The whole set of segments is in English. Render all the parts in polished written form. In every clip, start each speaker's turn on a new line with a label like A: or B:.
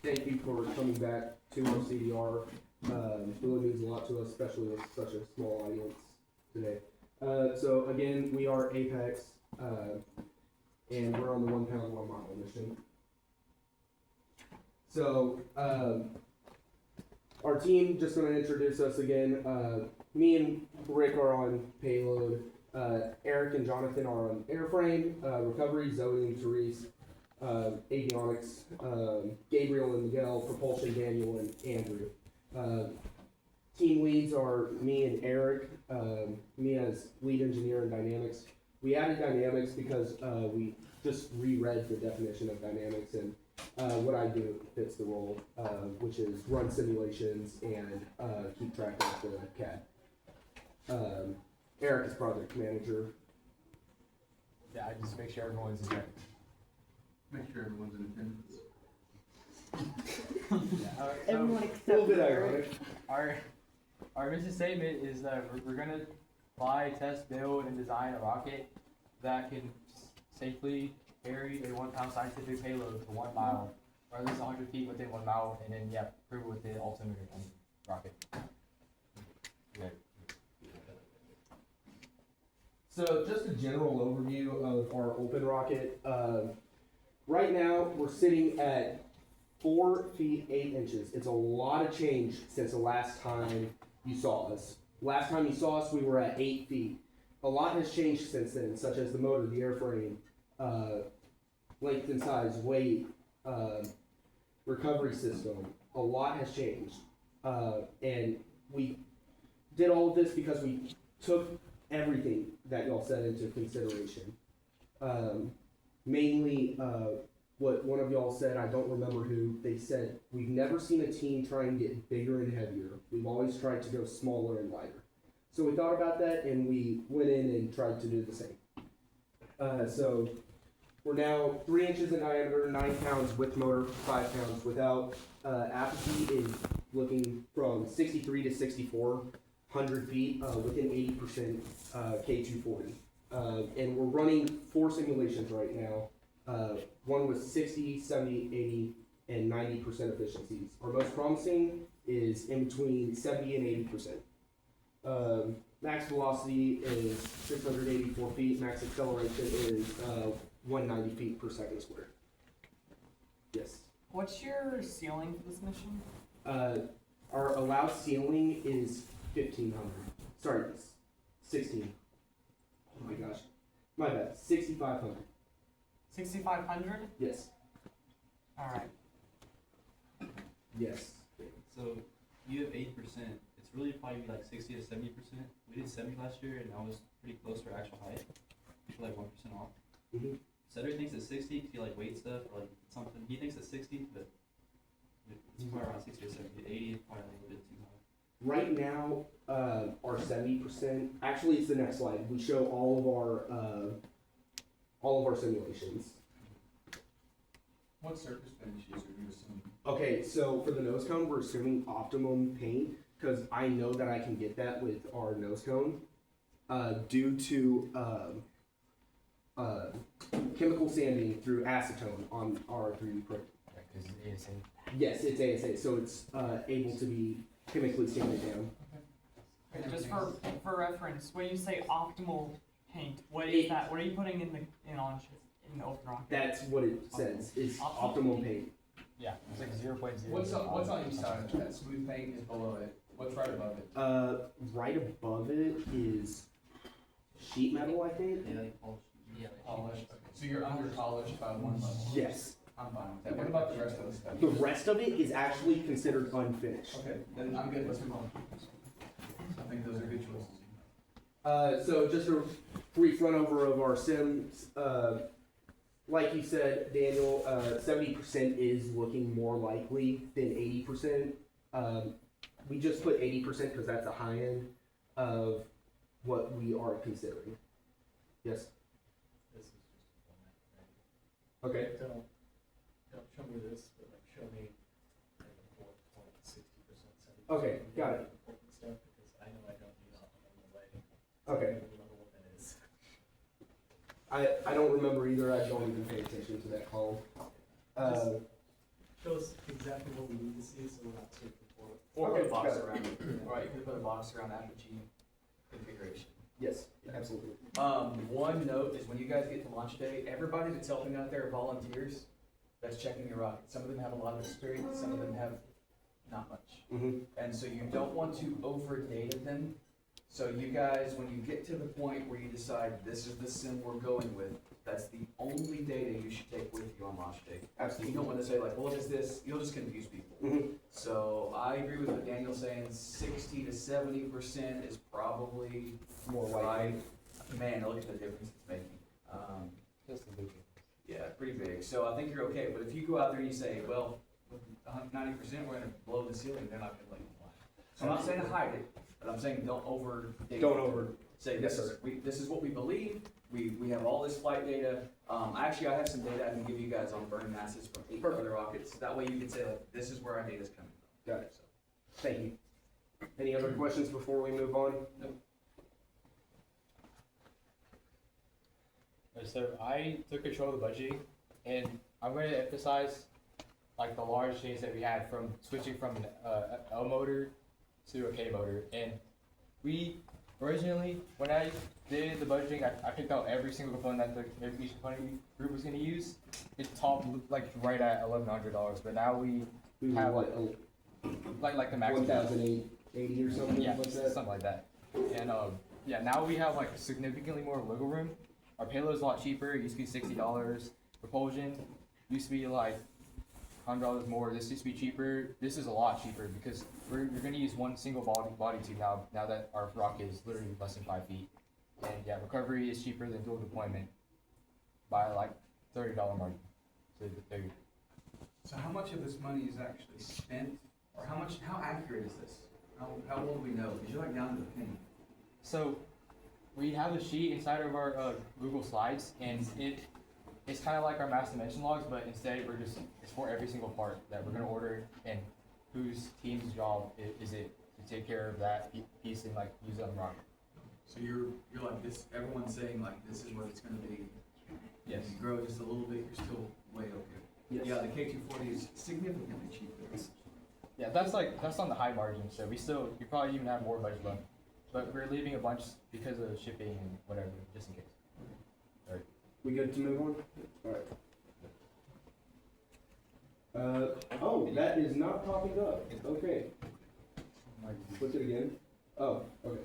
A: thank you for coming back to our CDR. Really means a lot to us, especially with such a small audience today. So again, we are Apex, and we're on the 1 pound 1 mile mission. So our team, just going to introduce us again. Me and Rick are on payload. Eric and Jonathan are on airframe, recovery, Zoe and Therese, avionics, Gabriel and Miguel, propulsion, Daniel and Andrew. Team leads are me and Eric, me as lead engineer in dynamics. We added dynamics because we just reread the definition of dynamics, and what I do fits the role, which is run simulations and keep track of the CAD. Eric is project manager.
B: Yeah, I just make sure everyone's in there.
C: Make sure everyone's in attendance.
B: Yeah,
D: Everyone
A: A
D: except
A: little bit
D: Eric.
A: ironic.
B: our mission statement is that we're gonna fly, test, build, and design a rocket that can safely carry a 1 pound scientific payload for 1 mile, or at least 100 feet within 1 mile, and then prove with the altimeter on the rocket. Yeah.
A: So just a general overview of our open rocket. Right now we're sitting at 4 feet 8 inches. It's a lot of change since the last time you saw us. Last time you saw us, we were at 8 feet. A lot has changed since then, such as the motor, the airframe, length and size, weight, recovery system. A lot has changed. And we did all of this because we took everything that y'all said into consideration. Mainly, what one of y'all said, I don't remember who, they said, we've never seen a team try and get bigger and heavier. We've always tried to go smaller and lighter. So we thought about that and we went in and tried to do the same. So we're now 3 inches in diameter, 9 pounds with motor, 5 pounds without. Altitude is looking from 63 to 6,400 feet within 80% K240. And we're running 4 simulations right now. One with 60, 70, 80, and 90% efficiencies. Our most promising is in between 70 and 80%. Max velocity is 684 feet. Max acceleration is 190 feet per second squared. Yes.
D: What's your ceiling for this mission?
A: Our allowed ceiling is 1,500. Sorry, 16. Oh my gosh. My bad. 6,500.
D: 6,500?
A: Yes.
D: Alright.
A: Yes.
C: So you have 8%. It's really probably like 60 to 70%. We did 70 last year, and that was pretty close to our actual height. We're like 1% off.
A: Mm-hmm.
C: Cedric thinks it's 60 because he like weight stuff or like something. He thinks it's 60, but it's probably around 60 or 70. 80 is probably a little bit too high.
A: Right now, our 70%. Actually, it's the next slide. We show all of our simulations.
E: What surface finishes are you assuming?
A: Okay, so for the nose cone, we're assuming optimum paint because I know that I can get that with our nose cone due to chemical sanding through acetone on our 3D print.
B: Because it's ASA.
A: Yes, it's ASA, so it's able to be chemically sanded down.
D: Okay, just for reference, when you say optimal paint, what is that? What are you putting in the open rocket?
A: That's what it says, is optimal paint.
B: Yeah, it's like 0.0.
E: What's on each side of that? Smooth paint is below it. What's right above it?
A: Right above it is sheet metal, I think.
C: Yeah, like polished. Yeah,
E: Polished. Okay. So you're under polished by 1 level.
A: Yes.
E: I'm fine with that. What about the rest of the stuff?
A: The rest of it is actually considered unfinished.
E: Okay, then I'm good. Let's move on. I think those are good choices.
A: So just a brief run over of our sims. Like you said, Daniel, 70% is looking more likely than 80%. We just put 80% because that's the high end of what we are considering. Yes?
F: This is just a format, right?
A: Okay.
F: Don't show me this, but like show me like a bullet point, 60%, 70%.
A: Okay, got it.
F: Important stuff because I know I don't need optimal lighting.
A: Okay.
F: I don't know what that is.
A: I don't remember either. I don't even pay attention to that column.
F: show us exactly what we need to see, so we're not searching for it.
B: Or
A: Okay,
B: put a box
A: got it.
B: around it. Right, you could put a box around Apogee configuration.
A: Yes, absolutely.
E: One note is when you guys get to launch day, everybody that's helping out there are volunteers that's checking your rocket. Some of them have a lot of experience, some of them have not much.
A: Mm-hmm.
E: And so you don't want to over data them. So you guys, when you get to the point where you decide this is the sim we're going with, that's the only data you should take with you on launch day. You
A: Absolutely.
E: don't want to say like, well, what is this? You'll just confuse people.
A: Mm-hmm.
E: So I agree with what Daniel's saying, 60 to 70% is probably
A: More
E: right.
A: likely.
E: Man, look at the difference it's making.
B: Just a big.
E: Yeah, pretty big. So I think you're okay. But if you go out there and you say, well, with 90%, we're gonna blow the ceiling, they're not gonna let you fly. So I'm not saying to hide it, but I'm saying don't over.
A: Don't over.
E: Say
A: Yes,
E: this.
A: sir.
E: This is what we believe. We have all this flight data. Actually, I have some data I can give you guys on burn masses from 8
A: Perfect.
E: other rockets. That way you can say like, this is where our data's coming from.
A: Got it. Thank you. Any other questions before we move on?
B: So I took control of the budgeting, and I'm going to emphasize like the large change that we had from switching from an L motor to a K motor. And we originally, when I did the budgeting, I picked out every single component that each component group was going to use. It topped like right at $1,100, but now we have
A: what,
B: like the max.
A: 1,880 or something
B: Yeah,
A: like that?
B: something like that. And yeah, now we have like significantly more wiggle room. Our payload's a lot cheaper. It used to be $60. Propulsion used to be like $100 more. This used to be cheaper. This is a lot cheaper because you're going to use one single body tube now that our rocket is literally less than 5 feet. And yeah, recovery is cheaper than dual deployment by like $30 margin. So there you go.
E: So how much of this money is actually spent, or how accurate is this? How well do we know? Because you're like down to the penny.
B: So we have a sheet inside of our Google Slides, and it's kind of like our mass dimension logs, but instead it's for every single part that we're gonna order, and whose team's job is it to take care of that piece and like use it on the rocket.
E: So you're like this. Everyone's saying like this is what it's going to be.
B: Yes.
E: You grow just a little bit, you're still way okay.
A: Yes.
E: Yeah, the K240 is significantly cheaper.
B: Yeah, that's on the high margin, so we probably even have more budget left, but we're leaving a bunch because of shipping and whatever, just in case.
A: We good to move on? Alright. Oh, that is not popping up. Okay. Click it again. Oh, okay.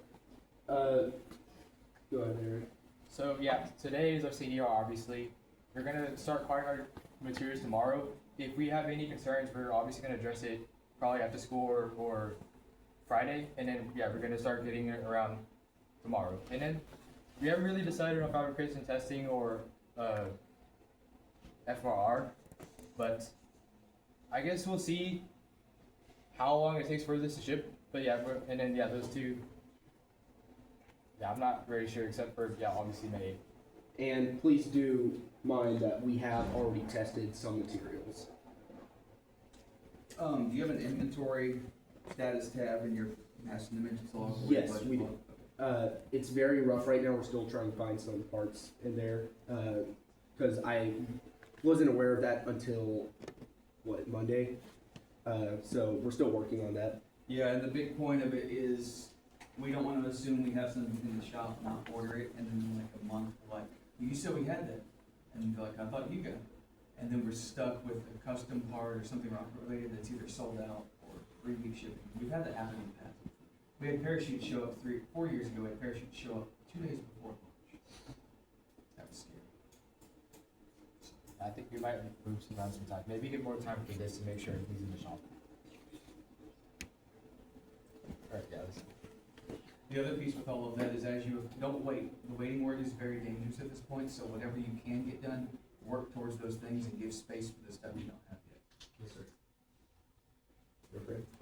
A: Go ahead, Eric.
B: So yeah, today is our CDR, obviously. We're gonna start acquiring our materials tomorrow. If we have any concerns, we're obviously gonna address it probably after school or Friday, and then yeah, we're gonna start getting it around tomorrow. And then we haven't really decided on fabrication testing or FRR, but I guess we'll see how long it takes for this to ship. But yeah, and then yeah, those two. Yeah, I'm not very sure, except for yeah, obviously May 8th.
A: And please do mind that we have already tested some materials.
E: Do you have an inventory status tab in your master dimensions log?
A: Yes, we do. It's very rough right now. We're still trying to find some parts in there because I wasn't aware of that until Monday. So we're still working on that.
E: Yeah, and the big point of it is we don't want to assume we have something in the shop and not order it, and then in like a month, we're like, you said we had that, and you're like, I thought you got it. And then we're stuck with a custom part or something rocket related that's either sold out or 3-week shipping. We've had that happen in the past. We had parachutes show up 4 years ago. We had parachutes show up 2 days before launch. That was scary.
B: I think we might move some around sometime. Maybe get more time for this to make sure everything's in the shop. Alright, guys.
E: The other piece with all of that is as you don't wait. The waiting word is very dangerous at this point. So whatever you can get done, work towards those things and give space for the stuff you don't have yet. Yes, sir.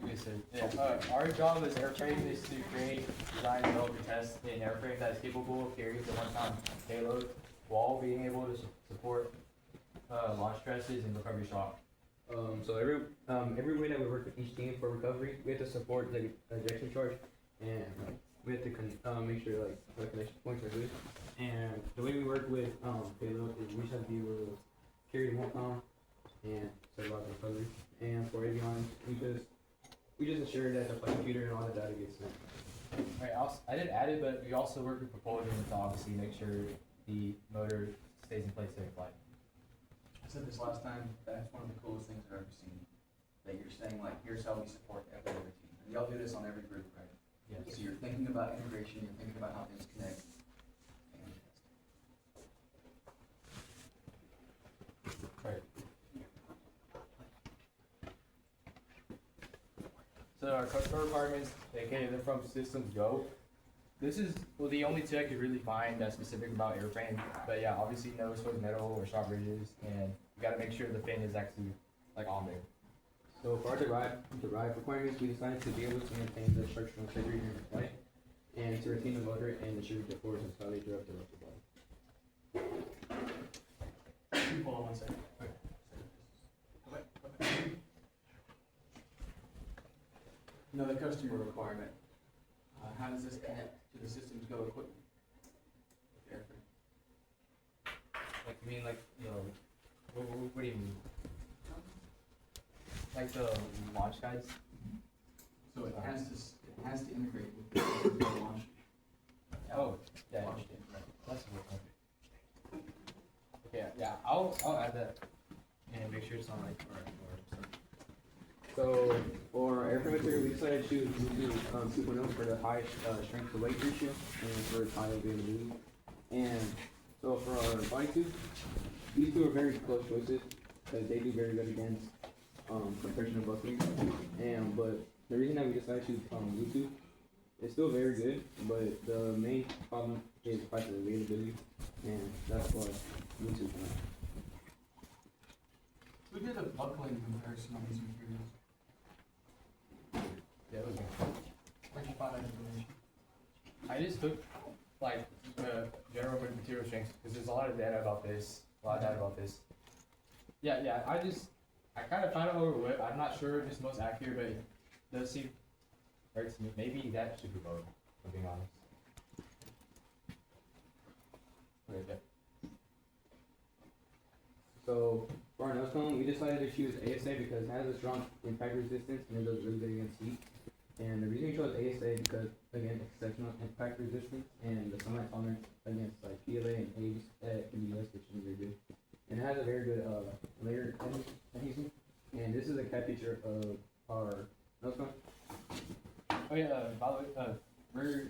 B: Okay, so yeah, our job as airframe is to create, design, develop, and test an airframe that is capable of carrying the one-time payload while being able to support launch stresses and recovery shock.
G: So every way that we work with each team for recovery, we have to support the ejection charge, and we have to make sure like the connection points are good. And the way we work with payload is we just have to be able to carry the one pound and certified recovery. And for avionics, we just ensure that the flight computer and all the data gets sent.
B: Right, I didn't add it, but we also work with propulsion to obviously make sure the motor stays in place during flight.
E: I said this last time, that's one of the coolest things I've ever seen. That you're saying like, here's how we support every other team. And y'all do this on every group, right?
B: Yes.
E: So you're thinking about integration, you're thinking about how things connect. Fantastic.
B: Right. So our customer requirements, aka they're from Systems Go. This is the only two I could really find that's specific about airframe. But yeah, obviously no exposed metal or sharp ridges, and you gotta make sure the fin is actually like on there.
G: So for our derived requirements, we decided to be able to maintain the structural integrity during the flight, and to retain the motor and distribute the force and solidity throughout the rest of the flight.
E: Hold on one second. Another customer requirement. How does this connect to the Systems Go equipment? With airframe?
B: Like you mean like what do you mean? Like the launch guides?
E: So it has to integrate with the Systems Go launch.
B: Oh, yeah.
E: Launch
B: Interesting.
E: date.
B: That's what. Okay, yeah, I'll add that and make sure it's on like or
G: So for airframe material, we decided to choose Bluetooth 2.0 for the high strength to weight ratio and for its high availability. And so for our body tube, these two are very close choices because they do very good against compression and buckling. And but the reason that we decided to choose Bluetooth, it's still very good, but the main problem is price of availability, and that's why Bluetooth.
E: Who did a buckling comparison on these materials?
B: yeah, it was good.
E: Where'd you find that information?
B: I just took like general material strengths because there's a lot of data about this, Yeah, I kind of found it over whip. I'm not sure if it's most accurate, but it does seem right to me. Maybe that should be both, if I'm being honest. Okay, yeah.
G: So for our nose cone, we decided to choose ASA because it has a strong impact resistance and it does really good against heat. And the reason we chose ASA because again, exceptional impact resistance and the sunlight tolerance against like PLA and A's can be less, which is very good. And it has a very good layer adhesive. And this is a cat feature of our nose cone.
B: Oh yeah, by the way,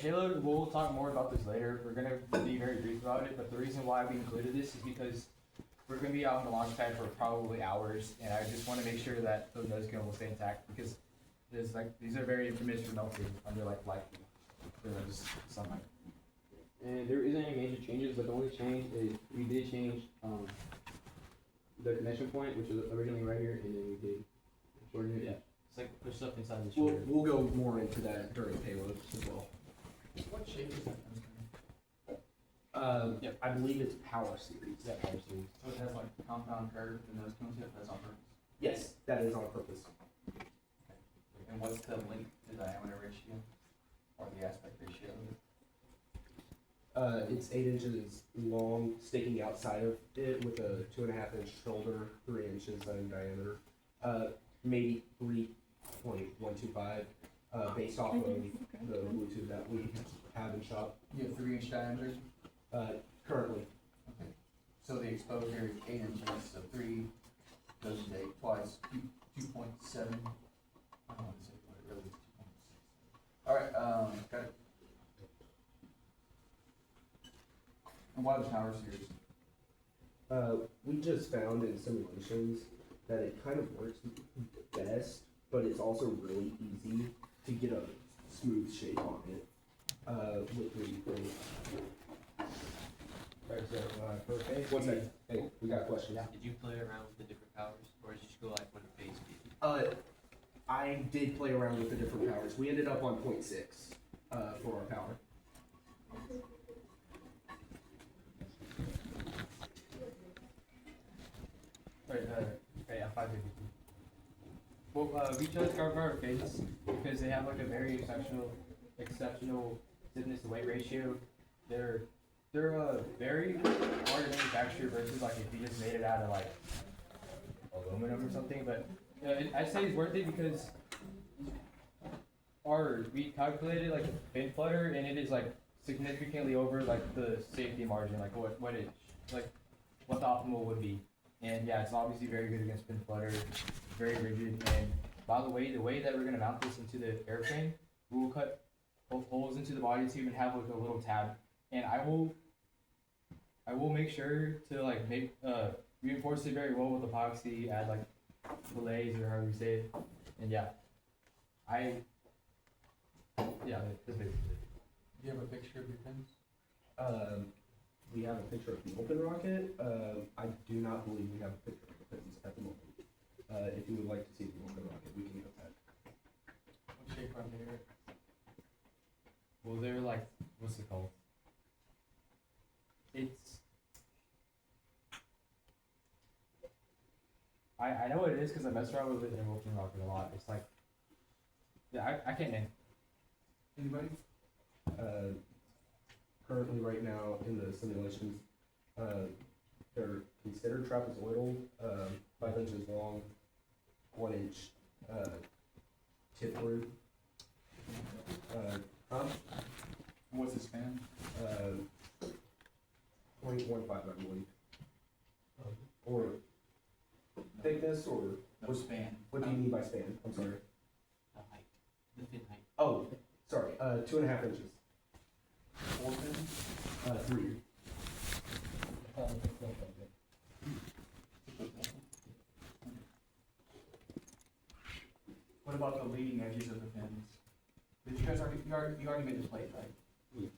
B: Taylor, we'll talk more about this later. We're gonna be very brief about it, but the reason why we included this is because we're gonna be out on the launch pad for probably hours, and I just want to make sure that the nose cone will stay intact because there's like these are very infamous for melting under like light, just sunlight.
G: And there isn't any major changes, but the only change is we did change the connection point, which was originally right here, and then we did shorten it.
B: Yeah, it's like push stuff inside the shoulder.
A: We'll go more into that during payload as well.
E: What shape is that nose cone?
A: Yeah, I believe it's power series.
B: Yeah, power series.
E: So it has like compound curve in those cones, if that's on purpose.
A: Yes, that is on purpose.
E: And what's the length to diameter ratio? Or the aspect ratio of it?
A: It's 8 inches long, sticking outside of it with a 2.5 inch shoulder, 3 inches in diameter. Maybe 3.125, based off of the Bluetooth that we have in shop.
E: You have 3-inch diameter?
A: Currently.
E: Okay. So the exposure is 8 inches, so 3 goes to 8 twice, 2.7. I don't want to say what it really is, 2.6. Alright, got it. And why the power series?
A: We just found in simulations that it kind of works best, but it's also really easy to get a smooth shape on it with 3D printing.
B: Right, so for phase
A: One
B: B,
A: second. Hey, we got a question.
C: Did you play around with the different powers, or did you go like what the base be?
A: I did play around with the different powers. We ended up on 0.6 for our power.
B: Right, yeah, 550. Well, we chose carbon phases because they have like a very exceptional stiffness to weight ratio. They're very hard to manufacture versus like if you just made it out of like aluminum or something, but I'd say it's worth it because we calculated like the fin flutter and it is like significantly over like the safety margin, like what the optimal would be. And yeah, it's obviously very good against fin flutter, very rigid. And by the way that we're gonna mount this into the airframe, we will cut both holes into the body tube and have like a little tab. And I will make sure to like reinforce it very well with epoxy, add like fillets or however you say it. And yeah, that's basically it.
F: Do you have a picture of your pins?
A: We have a picture of the open rocket. I do not believe we have a picture of the pins at the moment. If you would like to see the open rocket, we can get that.
F: What shape are they?
B: Well, they're like, what's it called? I know what it is because I messed around with it in open rocket a lot. It's like, yeah, I can't name.
E: Anybody?
A: Currently, right now in the simulations, they're considered trapezoidal, 5 inches long, 1 inch tip through.
E: What's the span?
A: 0.15, I believe. Or thickness, or
E: No span.
A: what do you mean by span? I'm sorry.
C: The height, the fin height.
A: Oh, sorry. 2.5 inches.
E: 4 pins?
A: 3.
E: What about the leading edges of the pins? Did you guys you already made the plate, right?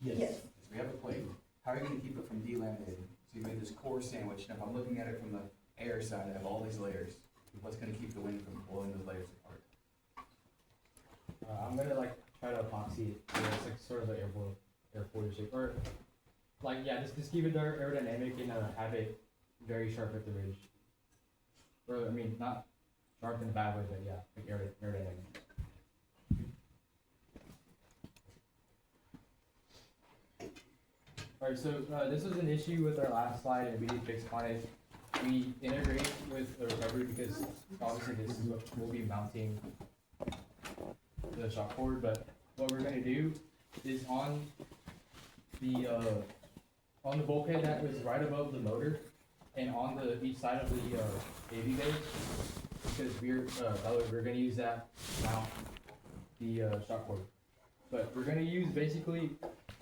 A: Yes.
E: So we have a plate. How are you gonna keep it from delaminating? So you made this core sandwich, and if I'm looking at it from the air side, I have all these layers. What's gonna keep the wind from blowing those layers apart?
B: I'm gonna like try to epoxy it so it's like sort of like airfoil shape, or like yeah, just keep it aerodynamic and have it very sharp at the ridge. Or I mean, not sharp in a bad way, but yeah, like aerodynamic. Alright, so this was an issue with our last slide and we did fix on it. We integrate with the recovery because obviously this is what we'll be mounting the shock cord, but what we're gonna do is on the bulkhead that was right above the motor and on each side of the AV base, because we're gonna use that to mount the shock cord. But we're gonna use basically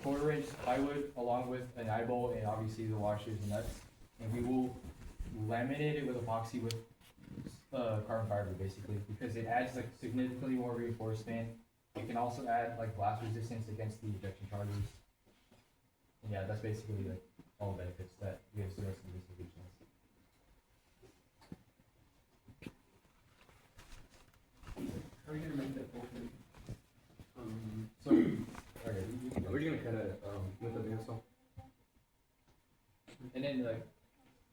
B: 1/4 inch plywood along with an eye bolt and obviously the washers and nuts, and we will laminate it with epoxy with carbon fiber basically, because it adds like significantly more reinforcement. It can also add like blast resistance against the ejection charges. And yeah, that's basically like all the benefits that gives the rest of the solutions.
E: How are you gonna make that bulkhead?
B: So, okay,
A: We're gonna cut it with a bandsaw.
B: and then like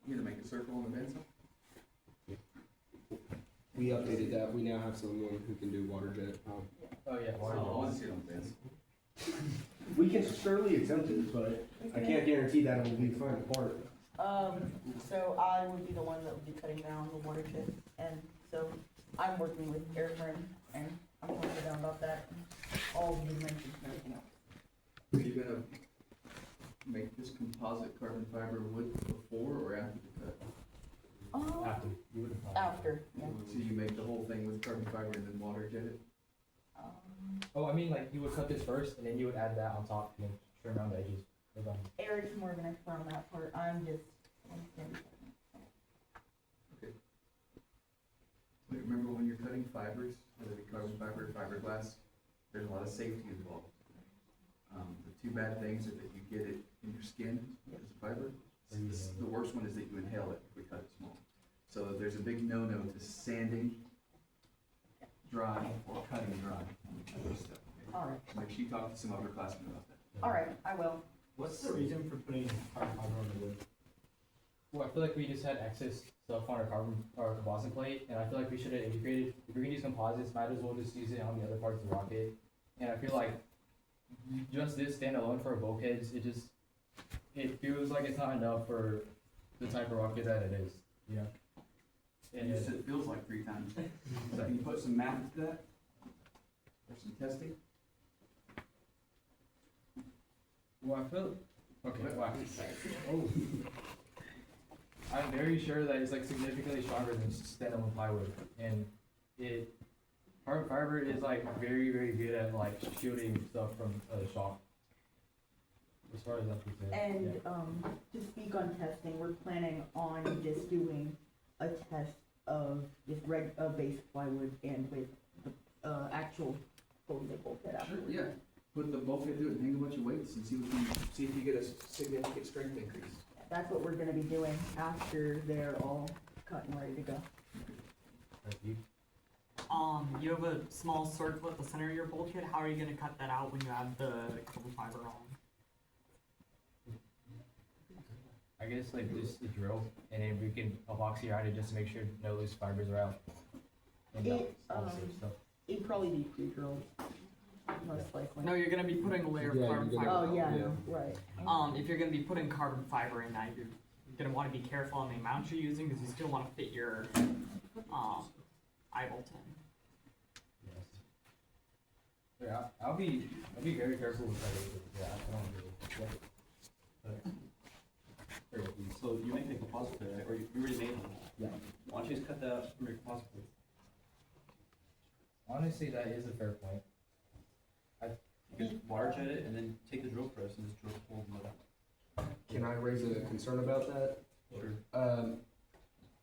E: You're gonna make a circle on the bandsaw?
A: We updated that. We now have someone who can do water jet.
B: oh yeah, water
E: I
B: balls.
E: wanna see it on the bandsaw.
A: We can surely attempt it, but I can't guarantee that it will be fine apart.
H: So I would be the one that would be cutting down the water jet, and so I'm working with airframe, and I'm talking to them about that, and all the dimensions and everything else.
E: Are you gonna make this composite carbon fiber wood before or after the cut?
B: After you would have
H: After, yeah.
E: So you make the whole thing with carbon fiber and then water jet it?
B: Oh, I mean like you would cut this first and then you would add that on top and then trim around the edges.
H: Eric's more of an expert on that part, I'm just.
E: But remember when you're cutting fibers, whether it be carbon fiber or fiberglass, there's a lot of safety involved. The two bad things are that you get it in your skin as a fiber. The worst one is that you inhale it if we cut it small. So there's a big no-no to sanding dry or cutting dry.
H: Alright,
E: Make sure you talk to some upperclassmen about that.
H: alright, I will.
F: What's the reason for putting carbon fiber on the wood?
B: Well, I feel like we just had excess stuff on our composite plate, and I feel like we should have integrated. If we're gonna use composites, might as well just use it on the other parts of the rocket. And I feel like just this standalone for bulkheads, it feels like it's not enough for the type of rocket that it is. You know,
E: You said it feels like 3 times. So can you put some math to that? Or some testing?
B: Well, I feel, okay, wow. Oh. I'm very sure that it's like significantly stronger than standalone plywood, and carbon fiber is like very, very good at like shielding stuff from shock. As far as I'm concerned.
H: And, to speak on testing, we're planning on just doing a test of just basic plywood and with the, actual folding bulkhead out.
E: Sure, yeah. Put the bulkhead through it and hang a bunch of weights and see if you get a significant strength increase.
H: That's what we're gonna be doing after they're all cut and ready to go.
B: Thank you.
D: You have a small circle at the center of your bulkhead. How are you gonna cut that out when you add the carbon fiber on?
B: I guess like just the drill, and then we can epoxy around it just to make sure no loose fibers are out. And all the safe stuff.
H: It'd probably be 2 drills, most likely.
D: No, you're gonna be putting a layer of
A: Yeah,
D: carbon
A: you're
D: fiber.
A: gonna-
H: Oh, yeah,
A: Yeah.
H: no, right.
D: If you're gonna be putting carbon fiber in that, you're gonna wanna be careful on the amount you're using, because you still wanna fit your, eye bolt in.
B: Yes. Yeah, I'll be very careful with that. Yeah, I don't really.
C: So you make a composite plate, right? Or you already made one?
B: Yeah.
C: Why don't you just cut that out from your composite plate?
B: Honestly, that is a fair point.
C: You could wire jet it and then take the drill press and just drill holes in it out.
A: Can I raise a concern about that?
C: Sure.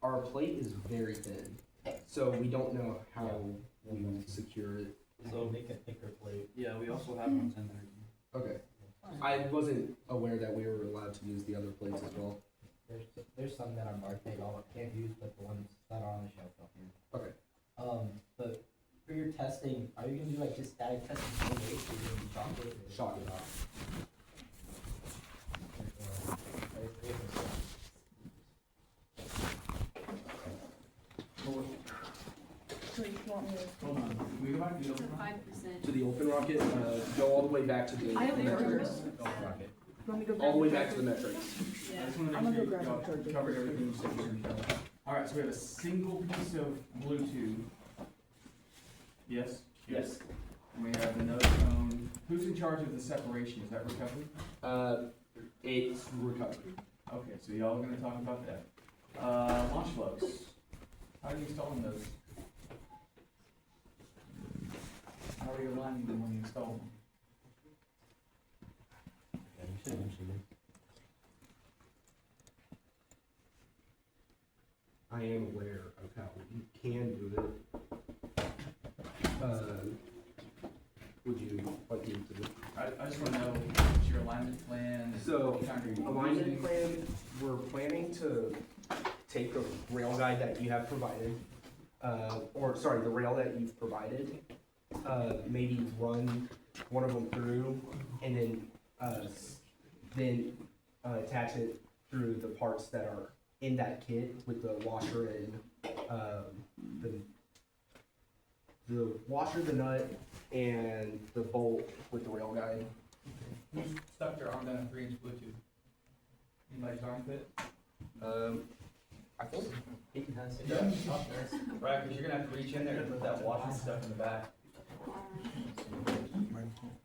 A: Our plate is very thin, so we don't know how we secure it.
C: So make a thicker plate. Yeah, we also have ones in there.
A: Okay. I wasn't aware that we were allowed to use the other plates as well.
I: There's some that are marked that y'all can't use, but the ones that are on the shelf up here.
A: Okay.
I: But for your testing, are you gonna do like just static testing for weight, or you gonna do chocolate? Or
A: Shock it out.
H: So you want me
E: Hold on, can we go back to the other one?
J: 5%.
A: To the open rocket, go all the way back to the
H: I have
A: metrics.
H: burgers.
B: Rocket.
H: Want me to go
A: All the way
H: grab
A: back to the metrics.
E: I just wanna
H: I'm
E: make
H: gonna
E: sure
H: go grab
E: y'all
H: some charges.
E: covered everything you said you were gonna cover. Alright, so we have a single piece of Bluetooth. Yes?
B: Yes.
E: And we have the nose cone. Who's in charge of the separation? Is that recovery?
A: It's recovery.
E: Okay, so y'all are gonna talk about that. Launch flows. How are you installing those? How are you aligning them when you install them?
A: I am aware of how you can do it. Would you like me to?
E: I just wanna know what's your alignment plan.
A: So,
E: what kind are you
A: alignment
E: using?
A: plan, we're planning to take the rail guide that you have provided, the rail that you've provided, maybe run one of them through, and then attach it through the parts that are in that kit with the washer and, the washer, the nut, and the bolt with the rail guide.
E: Who's stuck their arm down a 3-inch Bluetooth? Anybody's arm fit?
A: I think
I: Peyton has.
E: It does. Right, because you're gonna have to reach in there to put that washer stuff in the back.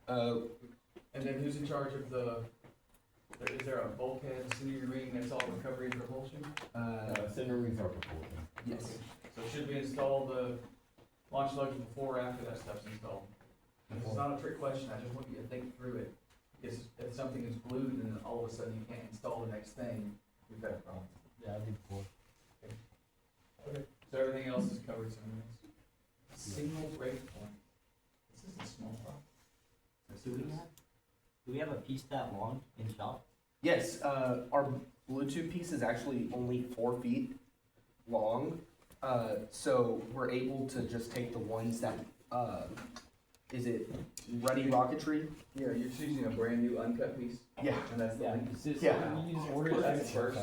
E: And then who's in charge of is there a bulkhead, center ring, that's all recovery and propulsion?
I: Center rings are propulsion.
A: yes.
E: So should we install the launch lugs before or after that stuff's installed? This is not a trick question, I just want you to think through it. Because if something is glued and then all of a sudden you can't install the next thing, we've got a problem.
I: Yeah, I think four.
E: Okay. So everything else is covered, so signal breakpoint. This is a small problem.
I: Do we have a piece that long in shop?
A: Yes, our Bluetooth piece is actually only 4 feet long, so we're able to just take the ones that, is it Ready Rocketry?
E: Yeah, you're choosing a brand new uncut piece,
A: Yeah.
E: and that's the
I: Yeah,
E: link.
I: it's just,
A: Yeah.
I: you just order it as it's
E: First.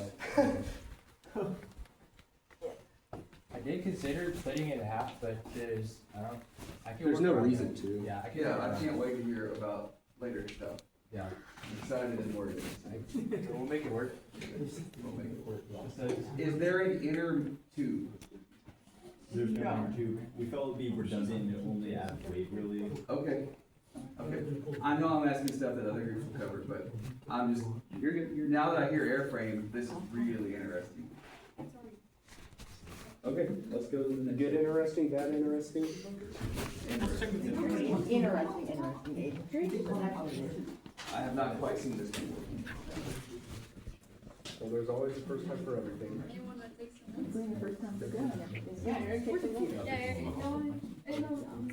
B: I did consider splitting it in half, but I can.
A: There's
B: work
A: no
B: around
A: reason
B: that.
A: to.
B: Yeah, I can.
E: Yeah,
B: work
E: I
B: around
E: can't
B: that.
E: wait to hear about later stuff.
B: Yeah,
E: I'm excited and worried.
B: we'll make it work.
E: We'll make it work.
B: So,
E: Is there an inner tube?
J: There's no number two. We felt it'd be redundant to only add Waverly.
E: Okay. Okay. I know I'm asking stuff that other groups will cover, but I'm just, you're, now that I hear airframe, this is really interesting. Okay, let's go to the next.
A: Good interesting, bad interesting?
E: Interesting.
H: Interesting age. That's what it is.
E: I have not quite seen this before.
A: Well, there's always a first time for everything.
H: Including the first time for doing everything.
D: Yeah, Eric takes a look.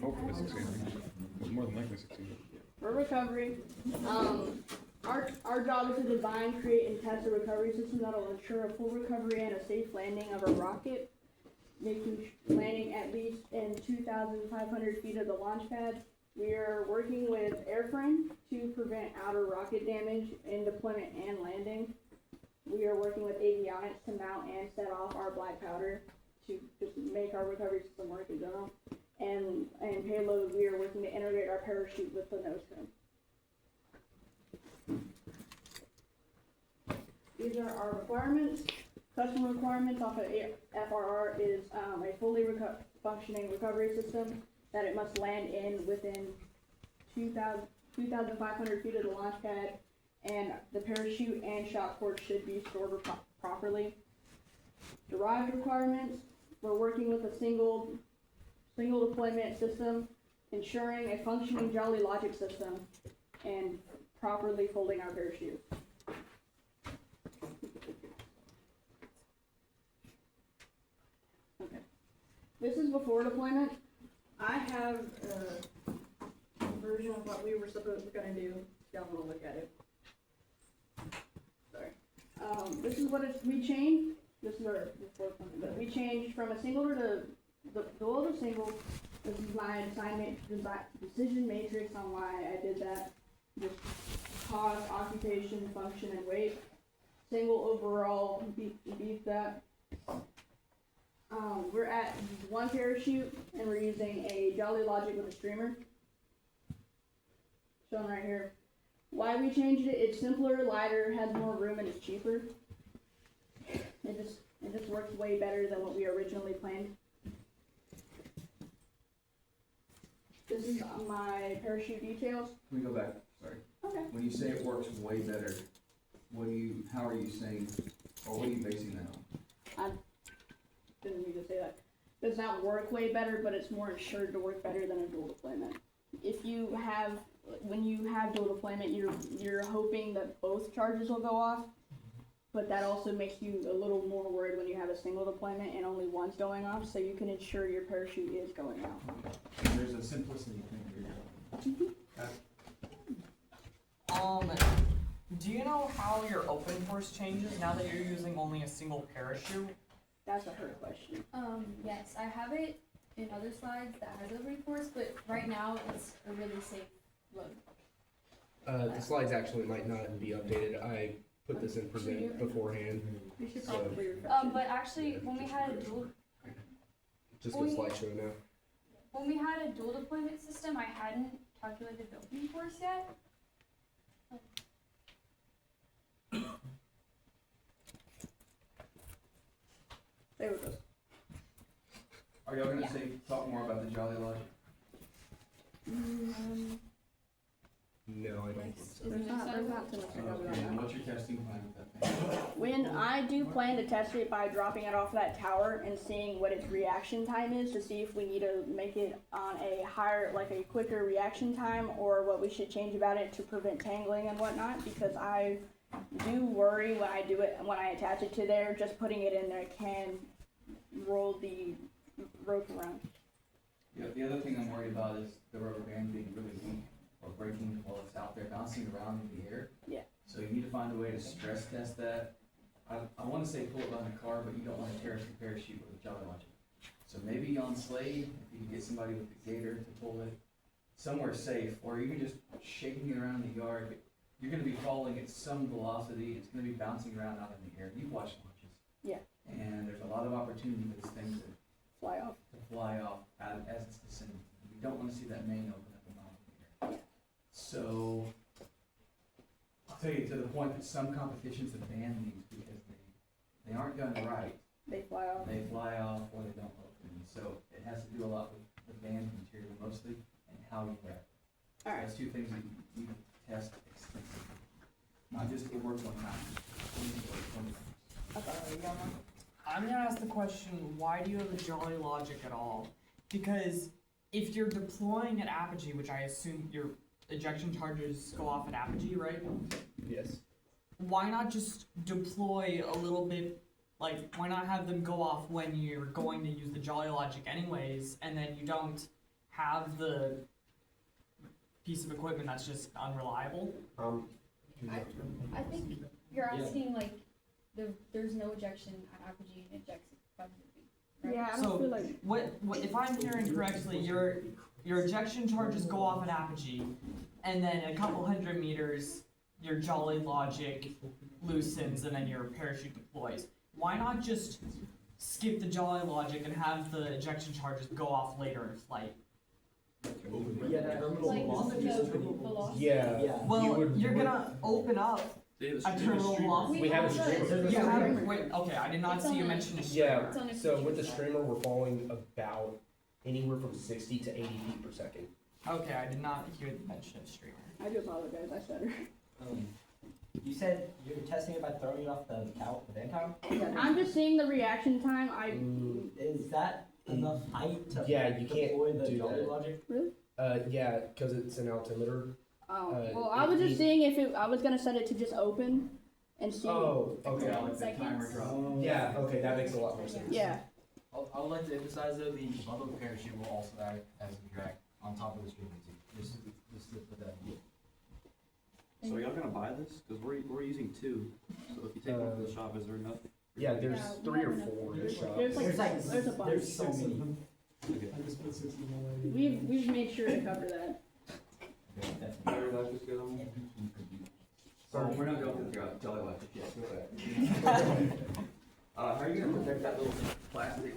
K: Hopefully 16. More than likely 16.
L: For recovery, our job is to design, create, and test a recovery system that will ensure a full recovery and a safe landing of a rocket, making landing at least in 2,500 feet of the launch pad. We are working with airframe to prevent outer rocket damage in deployment and landing. We are working with avionics to mount and set off our black powder to just make our recovery system work in general. And payload, we are working to integrate our parachute with the nose cone. These are our requirements. Customer requirements off of FRR is a fully functioning recovery system that it must land in within 2,500 feet of the launch pad, and the parachute and shock cord should be stored properly. Derived requirements, we're working with a single deployment system, ensuring a functioning Jolly logic system, and properly folding our parachute. Okay. This is before deployment. I have a version of what we were gonna do. Y'all wanna look at it? Sorry. This is what we changed. This is our before deployment, but we changed from a single to the dual to single. This is my assignment decision matrix on why I did that. Just cost, occupation, function, and weight. Single overall beat that. We're at one parachute, and we're using a Jolly Logic with a streamer. Shown right here. Why we changed it? It's simpler, lighter, has more room, and it's cheaper. It just works way better than what we originally planned. This is my parachute details.
E: Can we go back? Sorry.
L: Okay.
E: When you say it works way better, how are you saying, or what are you basing that on?
L: I didn't mean to say that. It does not work way better, but it's more assured to work better than a dual deployment. When you have dual deployment, you're hoping that both charges will go off, but that also makes you a little more worried when you have a single deployment and only one's going off, so you can ensure your parachute is going out.
E: There's a simplicity thing here.
D: Do you know how your open force changes now that you're using only a single parachute?
L: That's a her question.
M: Yes, I have it in other slides that has open force, but right now it's a really safe load.
A: The slides actually might not be updated. I put this in present beforehand.
L: You should
A: So-
L: probably refresh it.
M: But actually, when we had a dual
A: Just go slideshow now.
M: deployment system, I hadn't calculated the open force yet.
L: There we go.
E: Are y'all gonna talk more about the Jolly Logic?
A: No, I don't think so.
L: There's not too much to cover on
E: Okay, and
L: that.
E: what's your testing plan with that thing?
L: When I do plan to test it by dropping it off that tower and seeing what its reaction time is to see if we need to make it on a higher, like a quicker reaction time, or what we should change about it to prevent tangling and whatnot, because I do worry when I do it, when I attach it to there, just putting it in there can roll the rope around.
E: Yeah, the other thing I'm worried about is the rubber band being really weak or breaking while it's out there bouncing around in the air.
L: Yeah.
E: So you need to find a way to stress test that. I wanna say pull it behind the car, but you don't wanna tear up the parachute with a Jolly Logic. So maybe on Slade, if you can get somebody with the gator to pull it somewhere safe, or even just shaking it around the yard. You're gonna be falling at some velocity, it's gonna be bouncing around out in the air. You've watched launches.
L: Yeah.
E: And there's a lot of opportunity for this thing
L: Fly off.
E: to fly off as it's descending. We don't wanna see that main open at the bottom of the air. So, I'll tell you to the point that some competitions have banned these because they aren't done right.
L: They fly off.
E: They fly off or they don't open. so it has to do a lot with the band material mostly, and how you wrap it. So
L: Alright.
E: that's two things that you can test extensively. Not just it works one time. It needs to work 20 times.
D: I'm gonna ask the question, why do you have a Jolly Logic at all? Because if you're deploying at apogee, which I assume your ejection charges go off at apogee, right?
A: Yes.
D: Why not just deploy a little bit, like, why not have them go off when you're going to use the Jolly Logic anyways, and then you don't have the piece of equipment that's just unreliable?
M: I think you're asking like, there's no ejection at apogee and ejects at 500 feet. Right?
L: Yeah, I don't
D: So,
L: feel like.
D: what, if I'm hearing correctly, your ejection charges go off at apogee, and then a couple hundred meters, your Jolly Logic loosens, and then your parachute deploys. Why not just skip the Jolly Logic and have the ejection charges go off later in flight?
A: Yeah, that terminal
M: Like
A: velocity.
M: the velocity.
A: Yeah.
D: Well, you're gonna open up a terminal velocity.
A: We have a streamer.
D: You have, wait, okay, I did not
M: It's
D: see you
M: on a-
D: mention a streamer.
A: Yeah,
M: It's on a
A: so with the
M: computer.
A: streamer, we're falling about anywhere from 60 to 80 feet per second.
D: Okay, I did not hear the mention of streamer.
L: I do apologize, I stutter.
I: You said you're testing it by throwing it off the van tower?
L: I'm just seeing the reaction time.
I: Is that enough height to
A: Yeah, you can't
I: deploy the
A: do
I: Jolly
A: that.
I: Logic?
A: Yeah, because it's an altimeter.
L: Well, I was just seeing if I was gonna set it to just open and see.
A: Oh, okay.
E: Yeah, like the timer
M: Seconds.
E: drop.
A: Yeah, okay, that makes a lot more sense.
L: Yeah.
B: I would like to emphasize though, the bundled parachute will also act as a drag on top of the streamer too. Just to put that in.
J: So are y'all gonna buy this? Cause we're using two, so if you take one to the shop, is there enough?
A: Yeah, there's
L: Yeah, we
A: 3 or
L: have enough.
A: 4 in the shop.
L: There's there's a bunch.
I: There's so many.
J: Okay.
F: I just put 60 more in.
L: We've made sure to cover that.
J: Everybody just get on?
E: So we're not going to the Jolly Logic yet. How are you gonna protect that little plastic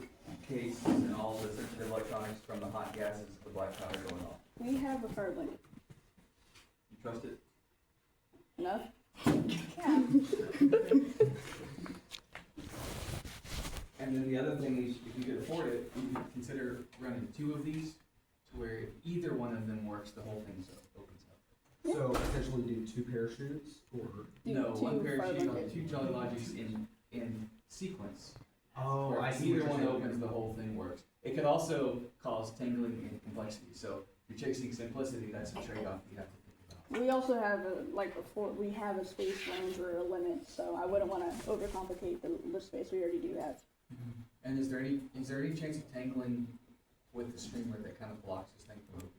E: case and all the sensitive electronics from the hot gases of the black powder going off?
L: We have a fire blanket.
E: You trust it?
L: Enough?
M: Yeah.
E: And then the other thing is, if you could afford it, you could consider running 2 of these, to where if either one of them works, the whole thing opens up.
A: So essentially do 2 parachutes or?
E: No, one
L: Two fire
E: parachute on
L: blankets.
E: 2 Jolly Logics in sequence.
A: Oh,
E: Where
A: I
E: if
A: see
E: either
A: what
E: one
A: you're saying.
E: opens, the whole thing works. It could also cause tangling and complexity, so if you're chasing simplicity, that's a trade-off you have to think about.
L: We also have we have a space range or a limit, so I wouldn't wanna overcomplicate the space we already do have.
E: And is there any chance of tangling with the streamer that kind of blocks this thing from opening?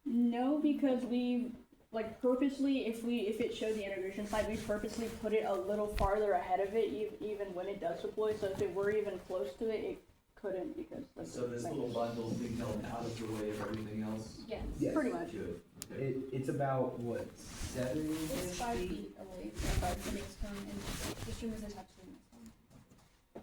L: No, because we purposely, if it showed the integration slide, we purposely put it a little farther ahead of it, even when it does deploy. So if it were even close to it, it couldn't because.
E: So this little bundle is being held out of the way of everything else?
M: Yes.
A: Yes.
L: Pretty much.
E: Good. Okay.
A: It's about, what, 7?
M: It's 5 feet away from the next one, and the streamer's attached to the next one.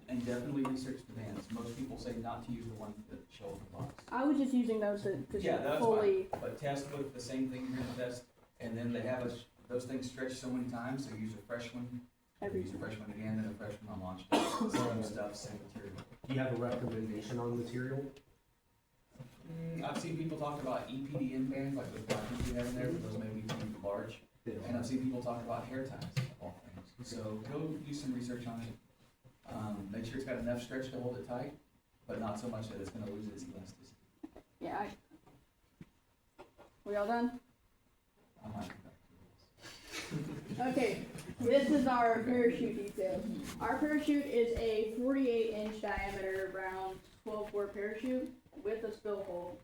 E: And definitely research the bands. Most people say not to use the ones that show in the box.
L: I was just using those to
E: Yeah, that's
L: fully.
E: fine, but test with the same thing you're gonna test, and then they have those things stretched so many times, so use a fresh one, use a fresh one again, and a fresh one on launch day. Same stuff, same material.
A: Do you have a recommendation on material?
E: I've seen people talk about EPDM bands, like those black ones we have in there, but those may be too large. And I've seen people talk about hair ties, of all things. So go do some research on it. Make sure it's got enough stretch to hold it tight, but not so much that it's gonna lose its elasticity.
L: Yeah. We all done?
E: I might come back to this.
L: Okay, this is our parachute detail. Our parachute is a 48-inch diameter round 12-bore parachute with a spill hole.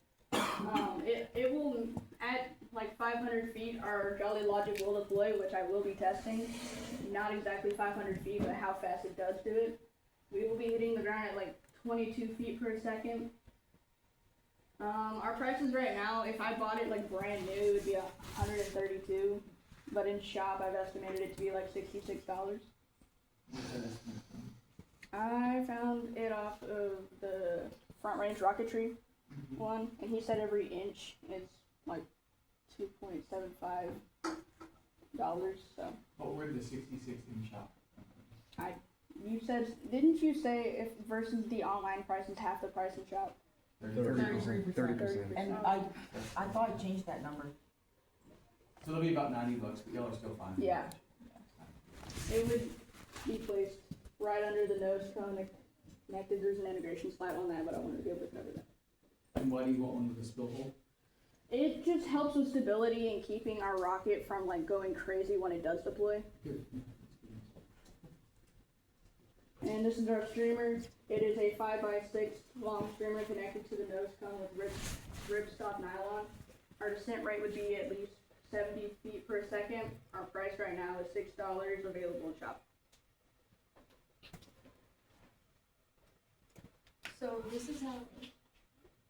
L: It will, at 500 feet, our Jolly Logic will deploy, which I will be testing. Not exactly 500 feet, but how fast it does do it. We will be hitting the ground at 22 feet per second. Our prices right now, if I bought it brand new, it would be $132. But in shop, I've estimated it to be $66. I found it off of the Front Range Rocketry one, and he said every inch is $2.75. So
E: What were the 66 in shop?
L: you said, didn't you say if versus the online price is half the price in shop?
K: 30%.
H: And I thought I changed that number.
E: So it'll be about $90, but y'all are still fine.
L: Yeah. It would be placed right under the nose cone, connected. There's an integration slab on that, but I wanted to be able to cover that.
E: And why do you want one with a spill hole?
L: It just helps with stability and keeping our rocket from like going crazy when it does deploy.
E: Good.
L: And this is our streamer. It is a 5x6 long streamer connected to the nose cone with ripstop nylon. Our descent rate would be at least 70 feet per second. Our price right now is $6, available in shop.
M: So this is how,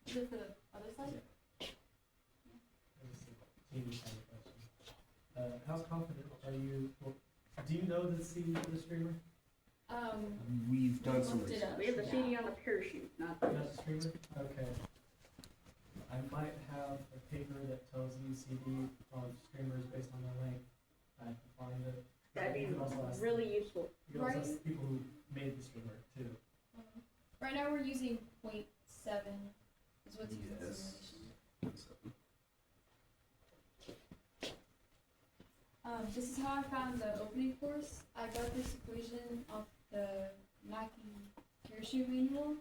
M: is it for the other side?
F: How confident are you, do you know the CD for the streamer?
A: We've done some
M: Looked it
A: research.
M: up.
L: We have the CD on the parachute, not the
F: Not the streamer? Okay. I might have a paper that tells you CD on streamers based on the length. I can find it.
L: That'd
F: You
L: be
F: can also ask
L: really useful.
F: You can also
M: Right.
F: ask people who made the streamer too.
M: Right now we're using 0.7 is what's used in
E: Yes.
M: simulation. This is how I found the opening force. I got this equation off the Nike parachute manual.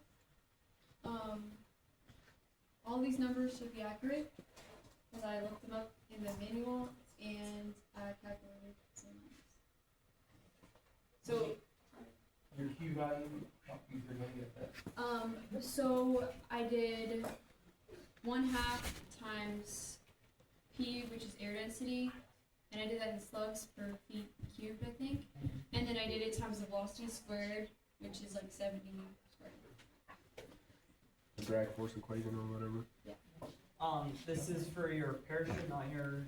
M: All these numbers should be accurate because I looked them up in the manual and I calculated some numbers. So
E: Your Q value, you're gonna get that.
M: So I did 1/2 times P, which is air density, and I did that in slugs per feet cubed, I think. And then I did it times the velocity squared, which is like 70 squared.
A: The drag force equation or whatever.
D: This is for your parachute, not your.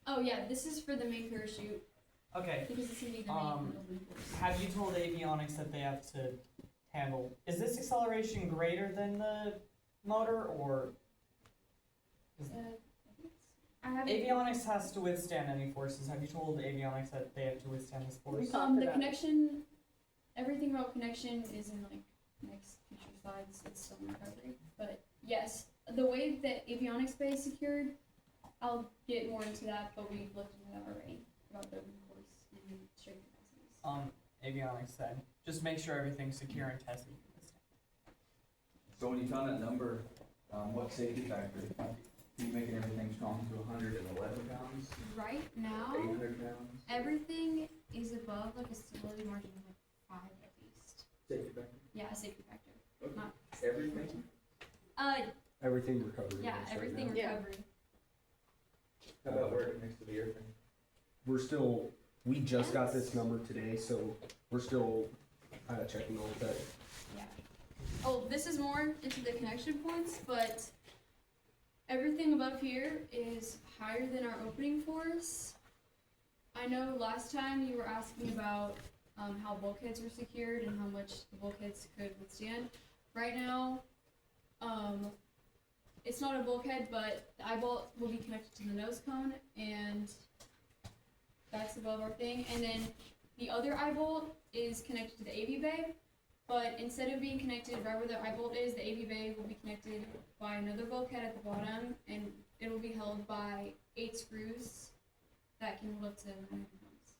M: Oh yeah, this is for the main parachute
D: Okay.
M: because it's gonna be the main opening force.
D: Have you told avionics that they have to handle? Is this acceleration greater than the motor, or
M: I haven't.
D: avionics has to withstand any forces? Have you told avionics that they have to withstand this force?
L: We talked
M: The
L: about it.
M: connection, everything about connection is in like next future slides. It's still in recovery, but yes, the way that avionics bay is secured, I'll get more into that. But we've looked into that already about the open force and straight capacities.
D: Avionics said, just make sure everything's secure and tested.
E: So when you found that number, what safety factor? Are you making everything strong to 111 pounds?
M: Right now,
E: 800 pounds?
M: everything is above like a stability margin of like 5 at least.
E: Safety factor?
M: Yeah, a safety factor.
E: Okay.
M: Not
E: Everything?
A: Everything recovery.
M: yeah,
A: is right
M: everything
A: now.
L: Yeah.
M: recovery.
E: How about where it next to the airframe?
A: We're still, we just got this number today, so we're still checking all of that.
M: Yeah. Oh, this is more into the connection points, but everything above here is higher than our opening force. I know last time you were asking about how bulkheads were secured and how much the bulkheads could withstand. Right now, it's not a bulkhead, but the eyebolt will be connected to the nose cone, and that's above our thing. And then the other eyebolt is connected to the AV bay, but instead of being connected right where the eyebolt is, the AV bay will be connected by another bulkhead at the bottom, and it will be held by 8 screws that can hold up to 900 pounds.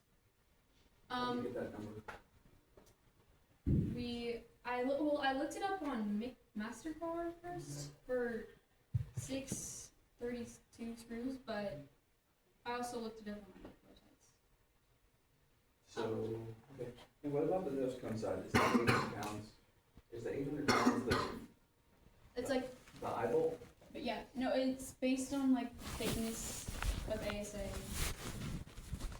E: How did you get that number?
M: I looked it up on MasterCard first for 632 screws, but I also looked it up on websites.
E: So, okay. And what about the nose cone side? Is that 800 pounds? Is the 800 pounds
M: It's like,
E: the eyebolt?
M: but yeah, no, it's based on like thickness of ASA